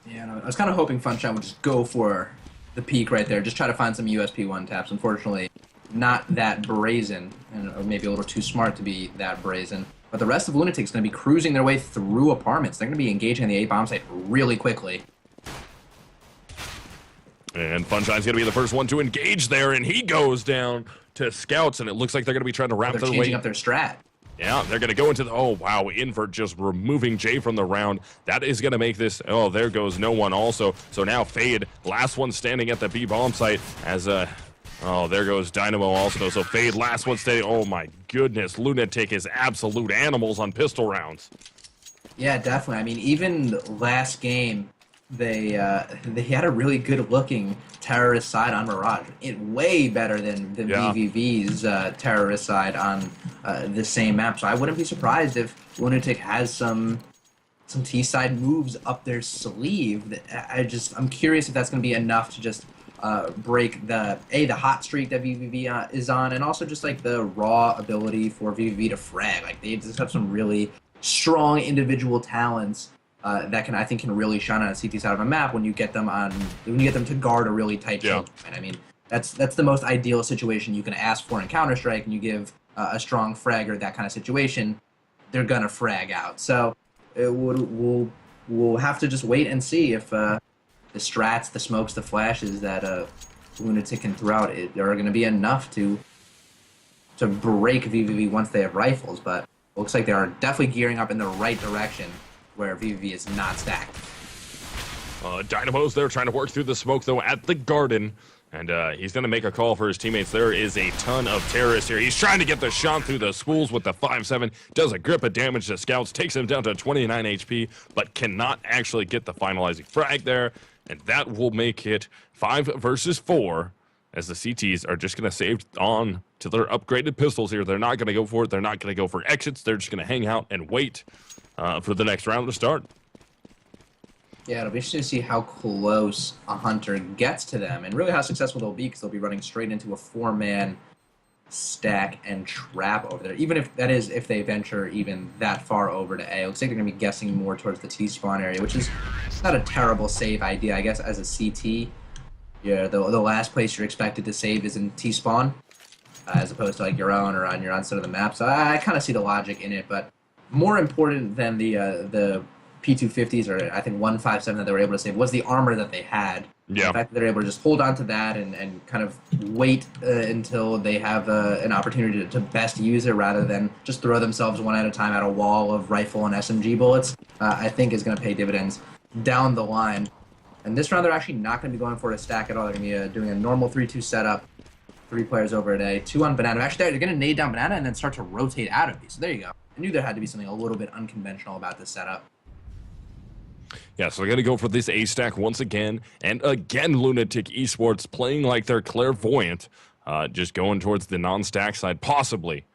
Yeah, no, I was kind of hoping Funshine would just go for the peak right there, just try to find some USP 1 taps. Unfortunately, not that brazen, or maybe a little too smart to be that brazen. But the rest of Lunatik is going to be cruising their way through apartments. They're going to be engaging on the A bomb site really quickly. And Funshine's going to be the first one to engage there, and he goes down to scouts, and it looks like they're going to be trying to wrap They're their changing way. up their strat. Yeah, they're going to go into the, oh, wow, Invert just removing Jay from the round. That is going to make this, oh, there goes no one also. So now Fade, last one standing at the B bomb site as, oh, there goes Dynamo also. So Fade, last one standing. Oh, my goodness, Lunatik is absolute animals on pistol rounds. Yeah, definitely. I mean, even last game, they had a really good-looking terrorist side on Mirage. Way better than vVv's terrorist side on the same map. So I wouldn't be surprised if Lunatik has some T-side moves up their sleeve. I'm curious if that's going to be enough to just break the hot streak that vVv is on, and also just like the raw ability for vVv to frag. Like they just have some really strong individual talents that I think can really shine on a CT side of a map when you get them to guard a really tight choke point. I mean, that's the most ideal situation you can ask for in Counter-Strike, and you give a strong fragger that kind of situation, they're gonna frag out. So we'll have to just wait and see if the strats, the smokes, the flashes that Lunatik can throw out are going to be enough to break vVv once they have rifles. But it looks like they are definitely gearing up in the right direction, where vVv is not stacked. Dynamo's there trying to work through the smoke, though, at the garden. And he's going to make a call for his teammates. There is a ton of terrorists here. He's trying to get the shot through the schools with the 5-7. Does a grip of damage to scouts. Takes him down to 29 HP, but cannot actually get the finalizing frag there. And that will make it 5 versus 4, as the CTs are just going to save on to their upgraded pistols here. They're not going to go for it. They're not going to go for exits. They're just going to hang out and wait for the next round to start. Yeah, it'll be interesting to see how close a Hunter gets to them, and really how successful they'll be, because they'll be running straight into a 4-man stack and trap over there. Even if they venture even that far over to A. It looks like they're going to be guessing more towards the T-spawn area, which is not a terrible save idea, I guess, as a CT. Yeah, the last place you're expected to save is in T-spawn, as opposed to like your own or on your own side of the map. So I kind of see the logic in it, but more important than the P250s, or I think 157 that they were able to save, was the armor that they had. Yeah. The fact that they're able to just hold on to that and kind of wait until they have an opportunity to best use it, rather than just throw themselves one at a time at a wall of rifle and SMG bullets, I think is going to pay dividends down the line. And this round, they're actually not going to be going for a stack at all. They're going to be doing a normal 3-2 setup. 3 players over at A, 2 on Banana. Actually, they're going to nade down Banana and then start to rotate out of these. So there you go. I knew there had to be something a little bit unconventional about this setup. Yeah, so they're going to go for this A stack once again. And again, Lunatik Esports playing like they're clairvoyant, just going towards the non-stack side. Possibly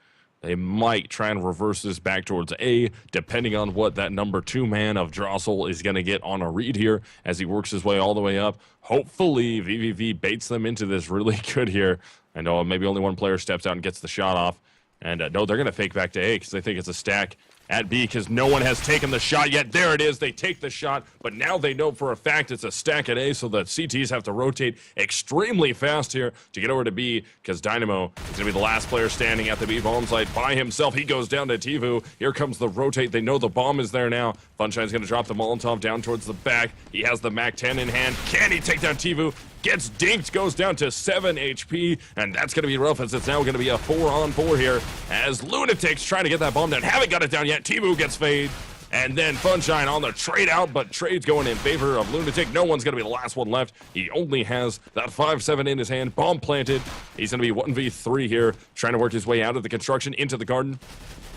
they might try and reverse this back towards A, depending on what that number 2 man of Drossel is going to get on a read here as he works his way all the way up. Hopefully, vVv baits them into this really good here. I know maybe only one player steps out and gets the shot off. And no, they're going to fake back to A because they think it's a stack at B, because no one has taken the shot yet. There it is. They take the shot, but now they know for a fact it's a stack at A, so the CTs have to rotate extremely fast here to get over to B, because Dynamo is going to be the last player standing at the B bomb site by himself. He goes down to CEVO. Here comes the rotate. They know the bomb is there now. Funshine's going to drop the Molotov down towards the back. He has the MAC-10 in hand. Can he take down CEVO? Gets dinked, goes down to 7 HP, and that's going to be rough, as it's now going to be a 4-on-4 here, as Lunatik's trying to get that bomb down. Haven't got it down yet. CEVO gets fade, and then Funshine on the trade out, but trade's going in favor of Lunatik. No one's going to be the last one left. He only has that 5-7 in his hand. Bomb planted. He's going to be 1v3 here, trying to work his way out of the construction into the garden.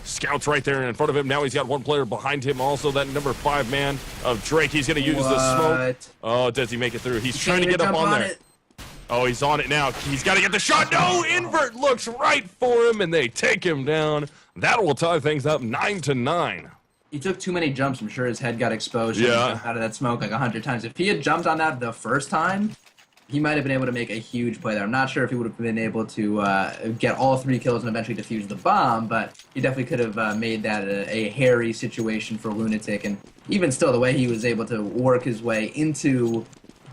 Scouts right there in front of him. Now he's got one player behind him also, that number 5 man of Drake. He's going to use the smoke. Oh, does he make it through? He's trying to get up on there. Oh, he's on it now. He's got to get the shot. No, Invert looks right for him, and they take him down. That will tie things up 9-9. He took too many jumps. I'm sure his head got exposed out of that smoke like 100 times. If he had jumped on that the first time, he might have been able to make a huge play there. I'm not sure if he would have been able to get all 3 kills and eventually defuse the bomb, but he definitely could have made that a hairy situation for Lunatik. And even still, the way he was able to work his way into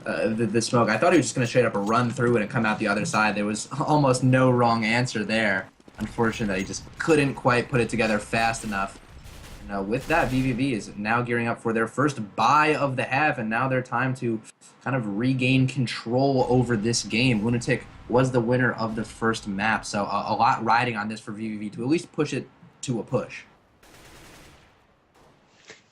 the smoke, I thought he was just going to straight up run through it and come out the other side. There was almost no wrong answer there. Unfortunately, he just couldn't quite put it together fast enough. Now, with that, vVv is now gearing up for their first bye of the half, and now their time to kind of regain control over this game. Lunatik was the winner of the first map, so a lot riding on this for vVv to at least push it to a push.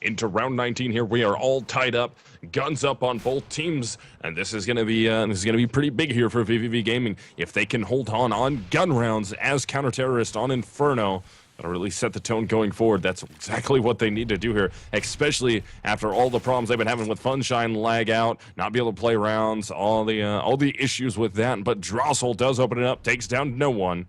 Into round 19 here, we are all tied up, guns up on both teams, and this is gonna be pretty big here for vVv Gaming if they can hold on gun rounds as counter-terrorist on Inferno. That'll really set the tone going forward. That's exactly what they need to do here, especially after all the problems they've been having with Funshine lag out, not be able to play rounds, all the issues with that. But Drossel does open it up, takes down no one.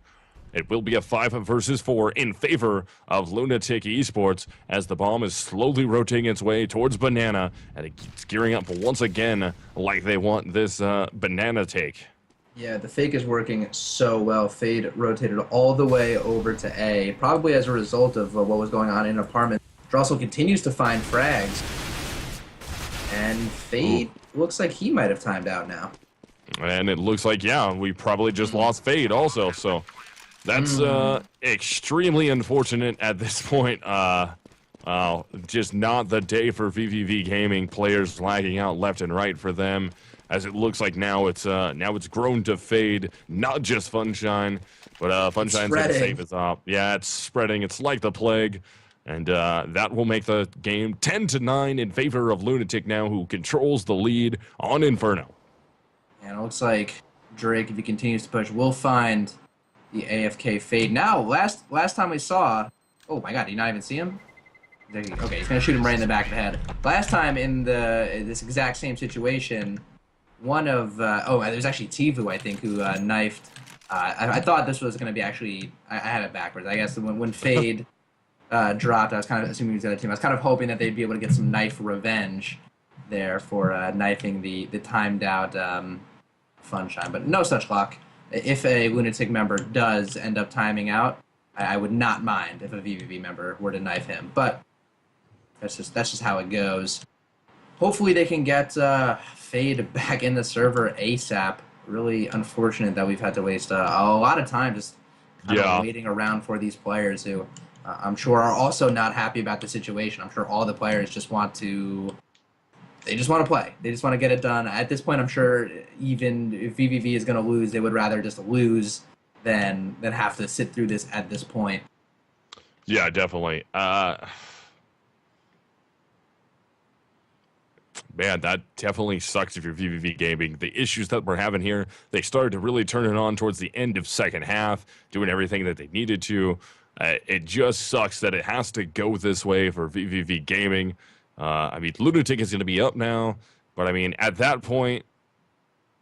It will be a 5 versus 4 in favor of Lunatik Esports as the bomb is slowly rotating its way towards Banana, and it keeps gearing up once again like they want this Banana take. Yeah, the fake is working so well. Fade rotated all the way over to A, probably as a result of what was going on in apartment. Drossel continues to find frags, and Fade looks like he might have timed out now. And it looks like, yeah, we probably just lost Fade also, so that's extremely unfortunate at this point. Just not the day for vVv Gaming. Players lagging out left and right for them, as it looks like now it's grown to Fade, not just Funshine, but Funshine's gonna save its op. Yeah, it's spreading. It's like the plague, and that will make the game 10-9 in favor of Lunatik now, who controls the lead on Inferno. And it looks like Drake, if he continues to push, will find the AFK Fade. Now, last time we saw, oh my God, did you not even see him? Okay, he's gonna shoot him right in the back of the head. Last time in this exact same situation, one of it was actually CEVO, I think, who knifed. I thought this was gonna be actually. I had it backwards. I guess when Fade dropped, I was kind of assuming he was the other team. I was kind of hoping that they'd be able to get some knife revenge there for knifing the timed out Funshine, but no such luck. If a Lunatik member does end up timing out, I would not mind if a vVv member were to knife him, but that's just how it goes. Hopefully they can get Fade back in the server ASAP. Really unfortunate that we've had to waste a lot of time just kind of waiting around for these players who I'm sure are also not happy about the situation. I'm sure all the players just want to play. They just want to get it done. At this point, I'm sure even if vVv is going to lose, they would rather just lose than have to sit through this at this point. Yeah, definitely. Man, that definitely sucks if you're vVv Gaming. The issues that we're having here, they started to really turn it on towards the end of second half, doing everything that they needed to. It just sucks that it has to go this way for vVv Gaming. I mean, Lunatik is going to be up now, but I mean, at that point,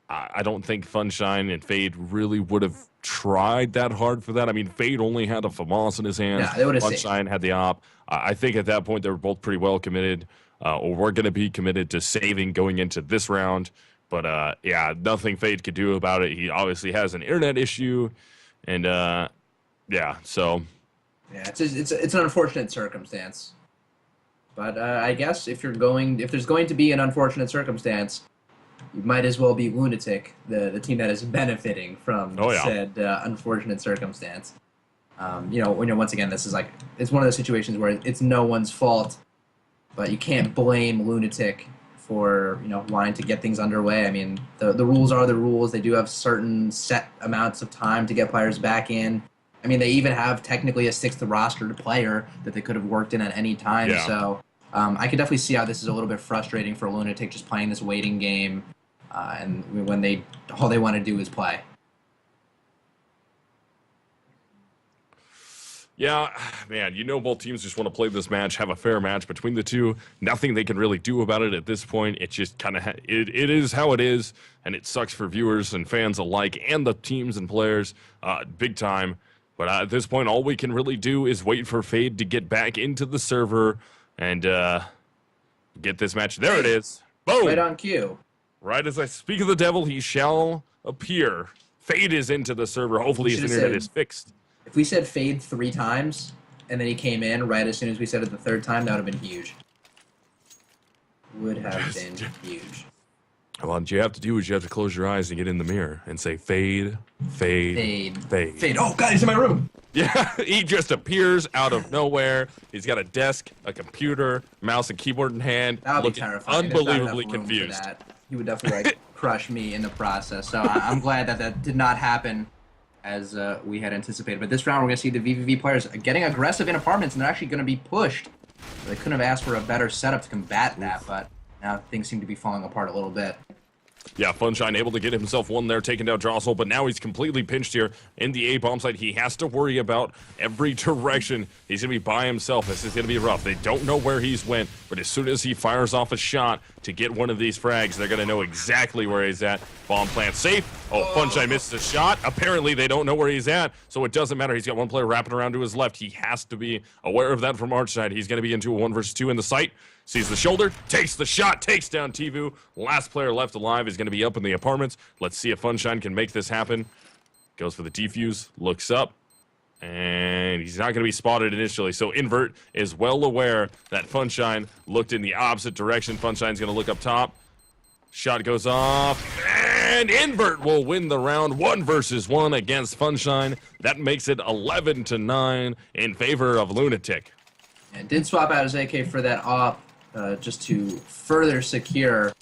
I don't think Funshine and Fade really would have tried that hard for that. I mean, Fade only had a FAMAS in his hands. Yeah, they would have Funshine had the op. I think at that point they were both pretty well committed, or were going to be committed to saving going into this round. But yeah, nothing Fade could do about it. He obviously has an internet issue, and yeah, so yeah, it's an unfortunate circumstance. But I guess if there's going to be an unfortunate circumstance, you might as well be Lunatik, the team that is benefiting from said unfortunate circumstance. Once again, this is it's one of those situations where it's no one's fault, but you can't blame Lunatik for wanting to get things underway. I mean, the rules are the rules. They do have certain set amounts of time to get players back in. I mean, they even have technically a 6th rostered player that they could have worked in at any time. Yeah. So I could definitely see how this is a little bit frustrating for Lunatik, just playing this waiting game, and when all they want to do is play. Yeah, man, both teams just want to play this match, have a fair match between the two. Nothing they can really do about it at this point. It just kind of it is how it is, and it sucks for viewers and fans alike, and the teams and players, big time. But at this point, all we can really do is wait for Fade to get back into the server and get this match. There it is. Boom! Right on cue. Right as I speak of the devil, he shall appear. Fade is into the server. Hopefully his internet is fixed. If we said Fade 3 times, and then he came in right as soon as we said it the 3rd time, that would have been huge. Would have been huge. Well, what you have to do is you have to close your eyes and get in the mirror and say, Fade, Fade, Fade, Fade. Fade. Oh, God, he's in my room. Yeah, he just appears out of nowhere. He's got a desk, a computer, mouse and keyboard in hand. That would be looking terrifying. There's not enough unbelievably room for confused. that. He would definitely like crush me in the process. So I'm glad that that did not happen as we had anticipated. But this round, we're going to see the vVv players getting aggressive in apartments, and they're actually going to be pushed. They couldn't have asked for a better setup to combat that, but now things seem to be falling apart a little bit. Yeah, Funshine able to get himself one there, taking down Drossel, but now he's completely pinched here in the A-bomb site. He has to worry about every direction. He's going to be by himself. This is going to be rough. They don't know where he's went, but as soon as he fires off a shot to get one of these frags, they're going to know exactly where he's at. Bomb plant safe. Oh, Funshine misses a shot. Apparently, they don't know where he's at, so it doesn't matter. He's got one player wrapping around to his left. He has to be aware of that from Arch side. He's going to be into a 1 versus 2 in the site. Sees the shoulder, takes the shot, takes down CEVO. Last player left alive is going to be up in the apartments. Let's see if Funshine can make this happen. Goes for the defuse, looks up, and he's not going to be spotted initially. So Invert is well aware that Funshine looked in the opposite direction. Funshine's going to look up top. Shot goes off, and Invert will win the round 1 versus 1 against Funshine. That makes it 11-9 in favor of Lunatik. And did swap out his AK for that op. Just to further secure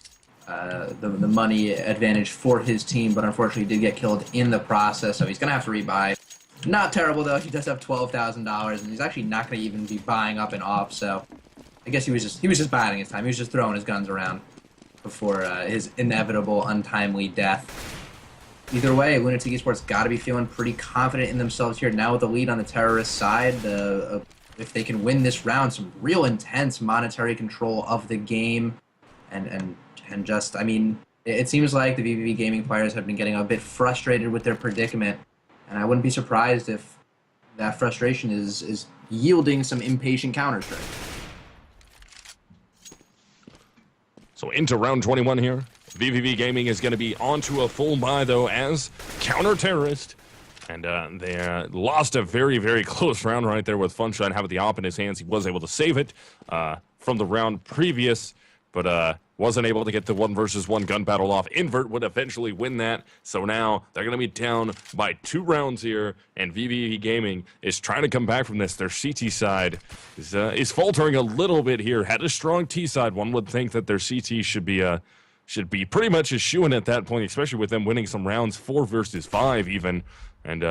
the money advantage for his team, but unfortunately did get killed in the process, so he's going to have to rebuy. Not terrible, though. He does have $12,000, and he's actually not going to even be buying up an op, so I guess he was just biding his time. He was just throwing his guns around before his inevitable, untimely death. Either way, Lunatik Esports got to be feeling pretty confident in themselves here. Now with the lead on the terrorist side, if they can win this round, some real intense monetary control of the game, and just, I mean, it seems like the vVv gaming players have been getting a bit frustrated with their predicament, and I wouldn't be surprised if that frustration is yielding some impatient Counter-Strike. So into round 21 here. vVv Gaming is going to be onto a full buy, though, as counter-terrorist. And they lost a very, very close round right there with Funshine having the op in his hands. He was able to save it from the round previous, but wasn't able to get the 1 versus 1 gun battle off. Invert would eventually win that, so now they're going to be down by 2 rounds here, and vVv Gaming is trying to come back from this. Their CT side is faltering a little bit here. Had a strong T side. One would think that their CT should be pretty much a shoo-in at that point, especially with them winning some rounds 4 versus 5 even. And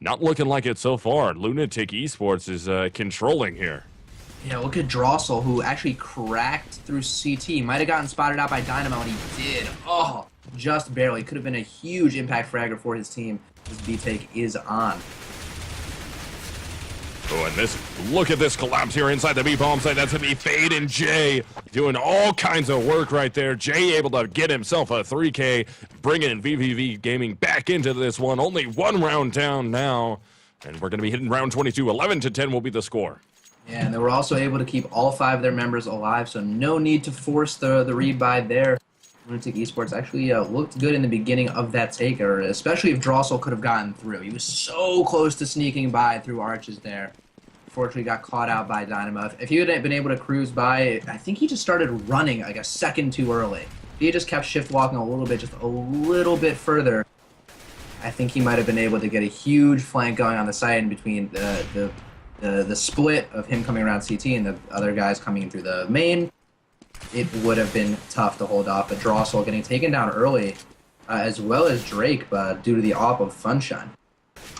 not looking like it so far. Lunatik Esports is controlling here. Yeah, look at Drossel, who actually cracked through CT. Might have gotten spotted out by Dynamo, and he did. Oh, just barely. Could have been a huge impact fragger for his team. This B-take is on. Oh, and look at this collapse here inside the B-bomb site. That's going to be Fade and Jay doing all kinds of work right there. Jay able to get himself a 3K, bringing vVv Gaming back into this one. Only 1 round down now, and we're going to be hitting round 22. 11-10 will be the score. Yeah, and they were also able to keep all 5 of their members alive, so no need to force the rebuy there. Lunatik Esports actually looked good in the beginning of that taker, especially if Drossel could have gotten through. He was so close to sneaking by through arches there. Unfortunately got caught out by Dynamo. If he had been able to cruise by, I think he just started running like a second too early. If he just kept shift walking a little bit, just a little bit further, I think he might have been able to get a huge flank going on the side in between the split of him coming around CT and the other guys coming in through the main. It would have been tough to hold off, but Drossel getting taken down early, as well as Drake, due to the op of Funshine.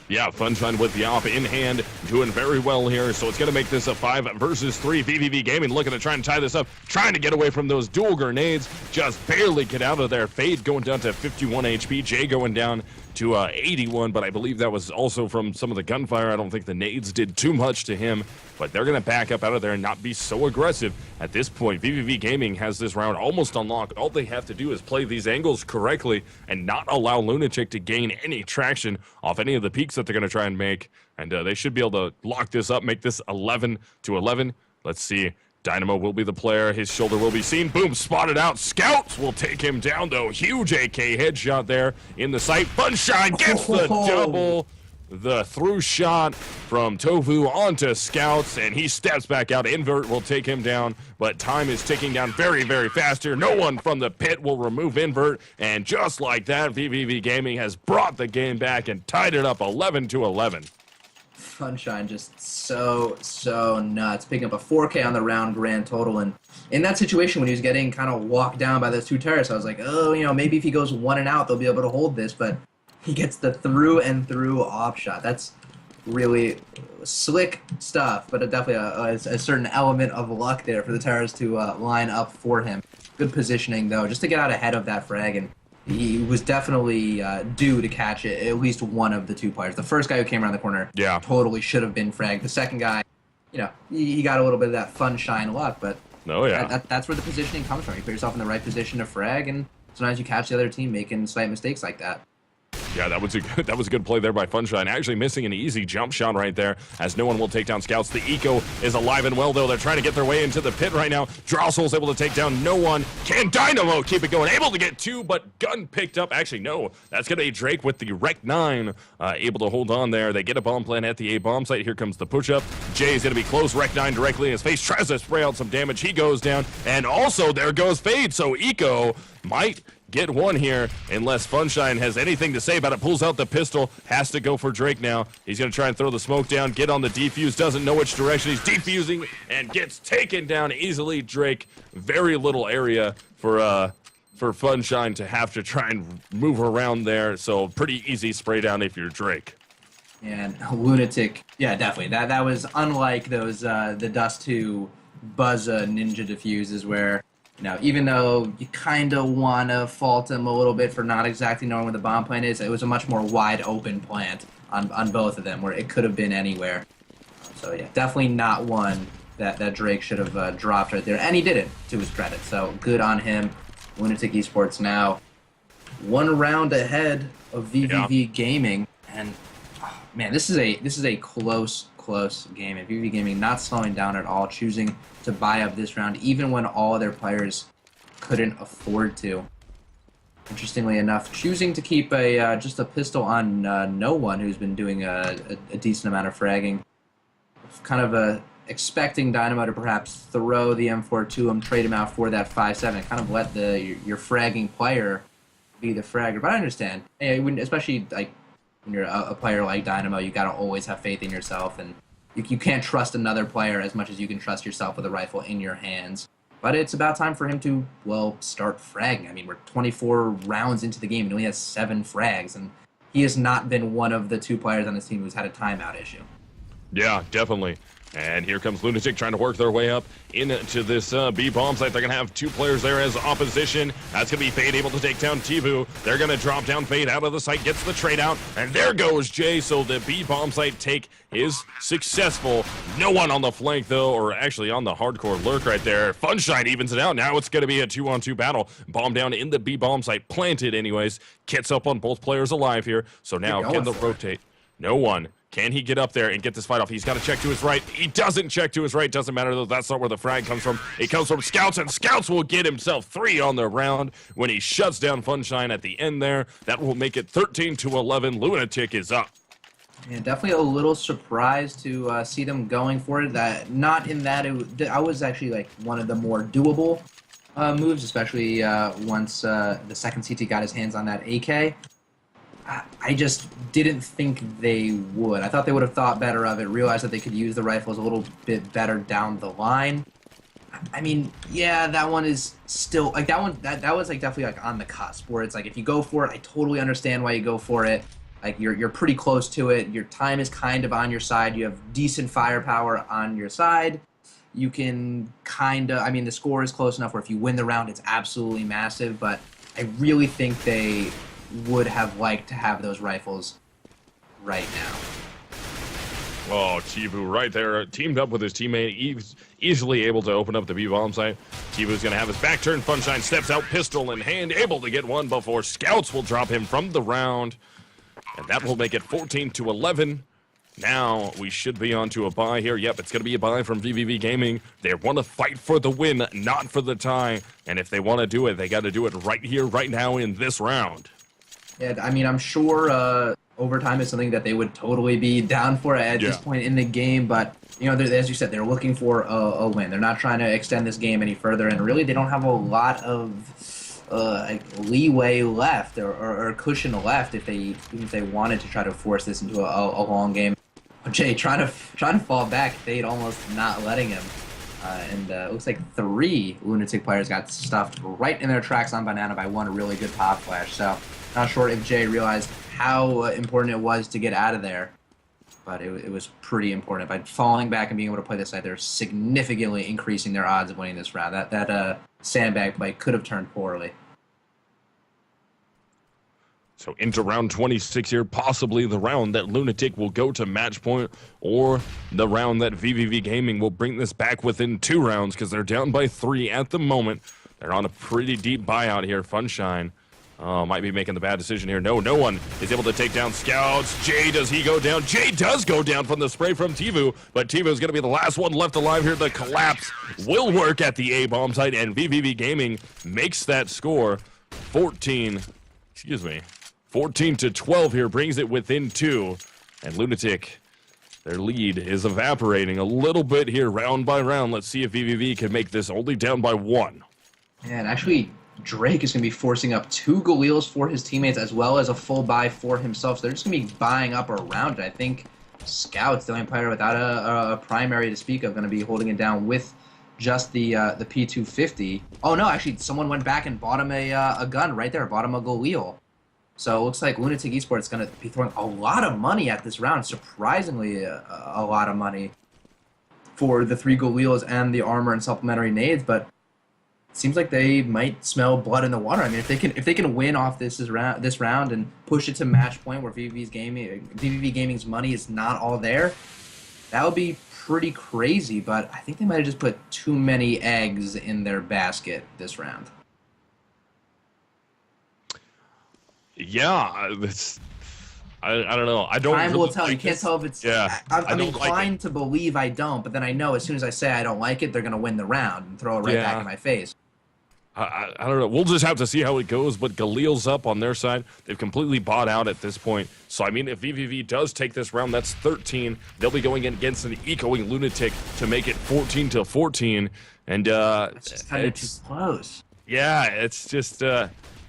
Yeah, Funshine with the op in hand, doing very well here. So it's going to make this a 5 versus 3. vVv Gaming looking to try and tie this up, trying to get away from those dual grenades. Just barely get out of there. Fade going down to 51 HP. Jay going down to 81, but I believe that was also from some of the gunfire. I don't think the nades did too much to him, but they're going to back up out of there and not be so aggressive at this point. vVv Gaming has this round almost unlocked. All they have to do is play these angles correctly and not allow Lunatik to gain any traction off any of the peaks that they're going to try and make, and they should be able to lock this up, make this 11-11. Let's see. Dynamo will be the player. His shoulder will be seen. Boom, spotted out. Scouts will take him down, though. Huge AK headshot there in the sight. Funshine gets the double. The through shot from Tovu onto Scouts, and he steps back out. Invert will take him down, but time is ticking down very, very fast here. No one from the pit will remove Invert, and just like that, vVv Gaming has brought the game back and tied it up 11-11. Funshine just so nuts, picking up a 4K on the round grand total. And in that situation, when he was getting kind of walked down by those two terrorists, I was like, oh, maybe if he goes 1 and out, they'll be able to hold this. But he gets the through and through off shot. That's really slick stuff, but definitely a certain element of luck there for the terrorists to line up for him. Good positioning, though, just to get out ahead of that frag. And he was definitely due to catch it, at least one of the two players. The first guy who came around the corner totally should have been fragged. The second guy, he got a little bit of that Funshine luck, but that's where the positioning comes from. You put yourself in the right position to frag, and sometimes you catch the other team making slight mistakes like that. Yeah, that was a good play there by Funshine. Actually missing an easy jump shot right there, as no one will take down Scouts. The Eco is alive and well, though. They're trying to get their way into the pit right now. Drossel's able to take down no one. Can Dynamo keep it going? Able to get 2, but Gun picked up. Actually, no. That's going to be Drake with the Rec 9, able to hold on there. They get a bomb plant at the A bomb site. Here comes the push-up. Jay's going to be close. Rec 9 directly in his face. Tries to spray out some damage. He goes down. And also, there goes Fade. So Eco might get one here, unless Funshine has anything to say about it. Pulls out the pistol, has to go for Drake now. He's going to try and throw the smoke down, get on the defuse, doesn't know which direction he's defusing, and gets taken down easily. Drake, very little area for Funshine to have to try and move around there, so pretty easy spray down if you're Drake. And Lunatik, yeah, definitely. That was unlike those the Dust 2 Buzza Ninja diffuses where, even though you kind of want to fault him a little bit for not exactly knowing where the bomb plant is, it was a much more wide open plant on both of them, where it could have been anywhere. So yeah, definitely not one that Drake should have dropped right there, and he did it to his credit. So good on him. Lunatik Esports now 1 round ahead of vVv Gaming, and man, this is a close game. And vVv Gaming not slowing down at all, choosing to buy up this round, even when all their players couldn't afford to. Interestingly enough, choosing to keep just a pistol on no one, who's been doing a decent amount of fragging. Kind of expecting Dynamo to perhaps throw the M4 to him, trade him out for that 5.7, kind of let your fragging player be the fragger. But I understand, especially like when you're a player like Dynamo, you gotta always have faith in yourself, and you can't trust another player as much as you can trust yourself with a rifle in your hands. But it's about time for him to, well, start fragging. I mean, we're 24 rounds into the game, and he only has 7 frags, and he has not been one of the 2 players on this team who's had a timeout issue. Yeah, definitely. And here comes Lunatik trying to work their way up into this B bomb site. They're going to have 2 players there as opposition. That's going to be Fade able to take down Tivu. They're going to drop down Fade out of the site, gets the trade out, and there goes Jay. So the B bomb site take is successful. No one on the flank, though, or actually on the hardcore lurk right there. Funshine evens it out. Now it's going to be a 2-on-2 battle. Bomb down in the B bomb site, planted anyways. Kits up on both players alive here. So now can they rotate? No one. Can he get up there and get this fight off? He's got to check to his right. He doesn't check to his right. Doesn't matter, though. That's not where the frag comes from. It comes from Scouts, and Scouts will get himself 3 on the round when he shuts down Funshine at the end there. That will make it 13-11. Lunatik is up. Yeah, definitely a little surprised to see them going for it. Not in that I was actually like one of the more doable moves, especially once the second CT got his hands on that AK. I just didn't think they would. I thought they would have thought better of it, realized that they could use the rifles a little bit better down the line. I mean, yeah, that one is still like that was like definitely like on the cusp, where it's like if you go for it, I totally understand why you go for it. Like you're pretty close to it. Your time is kind of on your side. You have decent firepower on your side. You can the score is close enough where if you win the round, it's absolutely massive, but I really think they would have liked to have those rifles right now. Oh, Chivu right there, teamed up with his teammate, easily able to open up the B-bomb site. Chivu's going to have his back turn. Funshine steps out, pistol in hand, able to get one before Scouts will drop him from the round. And that will make it 14-11. Now we should be on to a bye here. Yep, it's going to be a bye from vVv Gaming. They want to fight for the win, not for the tie. And if they want to do it, they got to do it right here, right now in this round. Yeah, I mean, I'm sure overtime is something that they would totally be down for at this point in the game, but, as you said, they're looking for a win. They're not trying to extend this game any further, and really they don't have a lot of leeway left or cushion left if they wanted to try to force this into a long game. Jay trying to fall back, Fade almost not letting him. And it looks like 3 Lunatic players got stuffed right in their tracks on Banana by one really good pop flash. So not sure if Jay realized how important it was to get out of there, but it was pretty important. By falling back and being able to play this side, they're significantly increasing their odds of winning this round. That sandbag play could have turned poorly. So into round 26 here, possibly the round that Lunatic will go to match point, or the round that vVv Gaming will bring this back within 2 rounds, because they're down by 3 at the moment. They're on a pretty deep buyout here. Funshine might be making the bad decision here. No one is able to take down Scouts. Jay, does he go down? Jay does go down from the spray from CEVO, but CEVO is going to be the last one left alive here. The collapse will work at the A bomb site, and vVv Gaming makes that score 14 to 12 here, brings it within 2. And Lunatic, their lead is evaporating a little bit here, round by round. Let's see if vVv can make this only down by 1. And actually, Drake is going to be forcing up 2 Galils for his teammates as well as a full buy for himself. So they're just going to be buying up around it. I think Scout's the only player without a primary to speak of, going to be holding it down with just the P250. Oh no, actually someone went back and bought him a gun right there, bought him a Galil. So it looks like Lunatic Esports is going to be throwing a lot of money at this round, surprisingly a lot of money for the 3 Galils and the armor and supplementary nades, but it seems like they might smell blood in the water. I mean, if they can win off this round and push it to match point where vVv Gaming's money is not all there, that would be pretty crazy, but I think they might have just put too many eggs in their basket this round. Yeah, I don't know. I don't. Time really will tell. like You can't this. tell if it's. Yeah, I'm don't inclined like to believe I don't, but then I know as soon as I say I don't like it, they're going to win the round and throw it right back in my face. I don't know. We'll just have to see how it goes. But Galil's up on their side. They've completely bought out at this point. So, I mean, if vVv does take this round, that's 13. They'll be going against an ecoing Lunatic to make it 14 to 14. And It's just kind of too close. yeah, it's just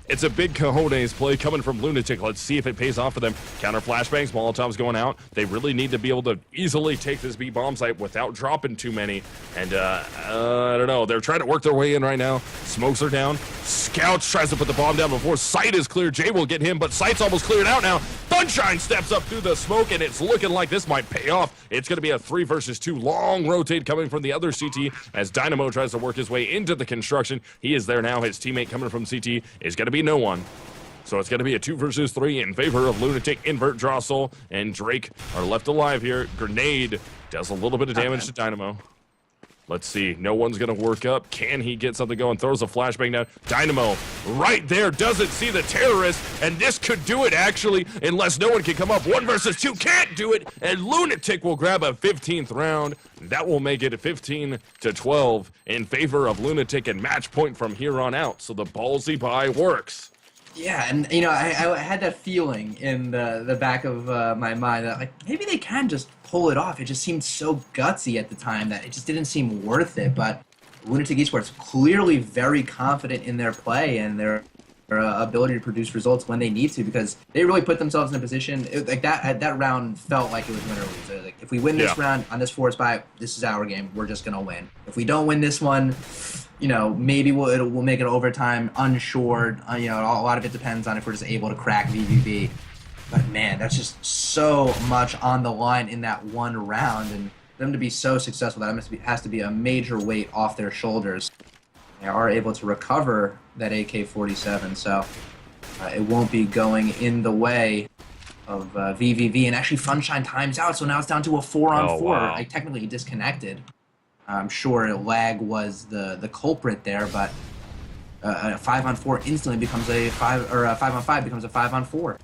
it's a big cojones play coming from Lunatic. Let's see if it pays off for them. Counter flashbangs, Molotovs going out. They really need to be able to easily take this B bomb site without dropping too many. And I don't know. They're trying to work their way in right now. Smokes are down. Scouts tries to put the bomb down before Sight is clear. Jay will get him, but Sight's almost cleared out now. Funshine steps up through the smoke, and it's looking like this might pay off. It's going to be a 3 versus 2 long rotate coming from the other CT as Dynamo tries to work his way into the construction. He is there now. His teammate coming from CT is going to be no one. So it's going to be a 2 versus 3 in favor of Lunatic. Invert, Drossel, and Drake are left alive here. Grenade does a little bit of damage to Dynamo. Let's see. No one's going to work up. Can he get something going? Throws a flashbang down. Dynamo right there doesn't see the terrorist, and this could do it, actually, unless no one can come up. 1 versus 2 can't do it, and Lunatic will grab a 15th round. That will make it 15 to 12 in favor of Lunatic and match point from here on out. So the ballsy buy works. Yeah, and you know, I had that feeling in the back of my mind that like maybe they can just pull it off. It just seemed so gutsy at the time that it just didn't seem worth it. But Lunatic Esports clearly very confident in their play and their ability to produce results when they need to, because they really put themselves in a position like that round felt like it was win or lose. Like, if we win this round on this force buy, this is our game. We're just gonna win. If we don't win this one, you know, maybe we'll make it overtime, unsure. You know, a lot of it depends on if we're just able to crack vVv. But man, that's just so much on the line in that one round, and them to be so successful, that has to be a major weight off their shoulders. They are able to recover that AK-47, so it won't be going in the way of vVv. And actually, Funshine times out, so now it's down to a 4-on-4. Wow. I technically disconnected. I'm sure lag was the culprit there, but a 5-on-4 instantly becomes a 5-on-5 becomes a 5-on-4.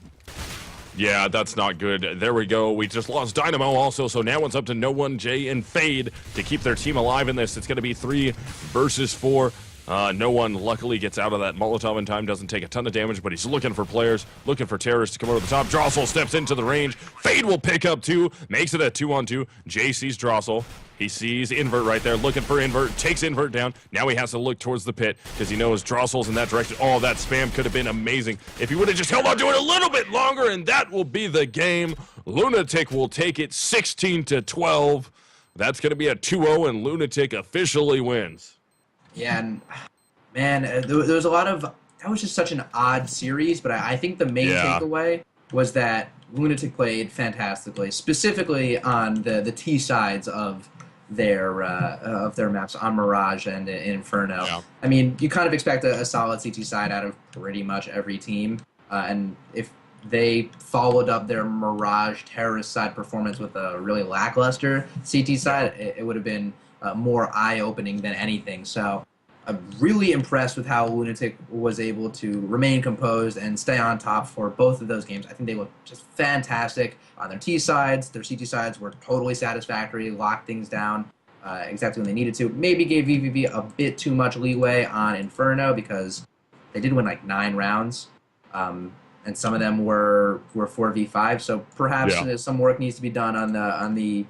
Yeah, that's not good. There we go. We just lost Dynamo also, so now it's up to No One, Jay, and Fade to keep their team alive in this. It's going to be 3 versus 4. No one luckily gets out of that Molotov in time, doesn't take a ton of damage, but he's looking for players, looking for terrorists to come over the top. Drossel steps into the range. Fade will pick up 2, makes it a 2-on-2. Jay sees Drossel. He sees Invert right there, looking for Invert, takes Invert down. Now he has to look towards the pit because he knows Drossel's in that direction. Oh, that spam could have been amazing if he would have just held on to it a little bit longer, and that will be the game. Lunatik will take it 16-12. That's going to be a 2-0, and Lunatik officially wins. Yeah, and man, there was a lot of, that was just such an odd series, but I think the main takeaway was that Lunatik played fantastically, specifically on the T sides of their maps, on Mirage and Inferno. Yeah. I mean, you kind of expect a solid CT side out of pretty much every team, and if they followed up their Mirage terrorist side performance with a really lackluster CT side, it would have been more eye-opening than anything. So I'm really impressed with how Lunatik was able to remain composed and stay on top for both of those games. I think they looked just fantastic on their T sides. Their CT sides were totally satisfactory, locked things down exactly when they needed to. Maybe gave vVv a bit too much leeway on Inferno because they did win like 9 rounds, and some of them were 4v5. So perhaps some work needs to be done on the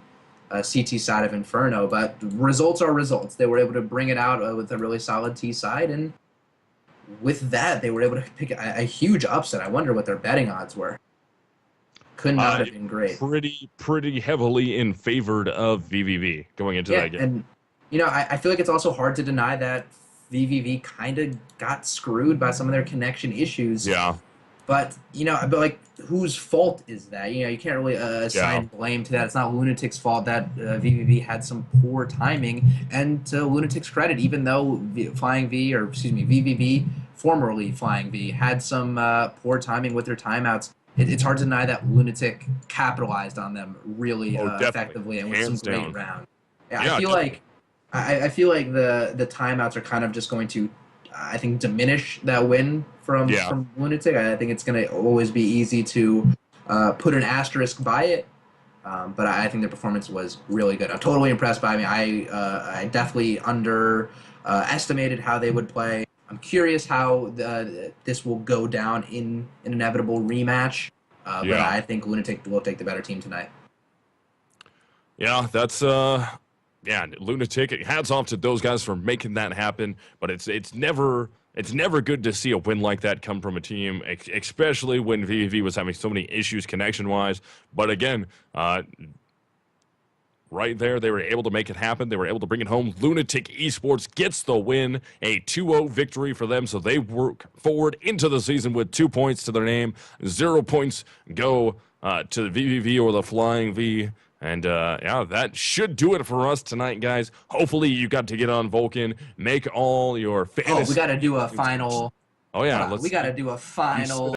CT side of Inferno, but results are results. They were able to bring it out with a really solid T side, and with that, they were able to pick a huge upset. I wonder what their betting odds were. Could not have been great. Pretty heavily in favor of vVv going into that game. And you know, I feel like it's also hard to deny that vVv kind of got screwed by some of their connection issues. Yeah. But, you know, like, whose fault is that? You know, you can't really assign blame to that. It's not Lunatik's fault that vVv had some poor timing. And to Lunatik's credit, even though vVv, formerly Flying V, had some poor timing with their timeouts, it's hard to deny that Lunatik capitalized on them really effectively and with some great rounds. Yeah, I feel like the timeouts are kind of just going to, I think, diminish that win from Lunatik. I think it's going to always be easy to put an asterisk by it, but I think their performance was really good. I'm totally impressed by me. I definitely underestimated how they would play. I'm curious how this will go down in an inevitable rematch, but I think Lunatik will take the better team tonight. Yeah, that's Lunatik. Hats off to those guys for making that happen. But it's never good to see a win like that come from a team, especially when vVv was having so many issues connection-wise. But again, right there, they were able to make it happen. They were able to bring it home. Lunatik Esports gets the win, a 2-0 victory for them. So they work forward into the season with 2 points to their name. 0 points go to the vVv or the Flying V. And, that should do it for us tonight, guys. Hopefully you got to get on Vulcan, make all your fantasy... Oh, we got to do a final... Oh, yeah. we got to do a final...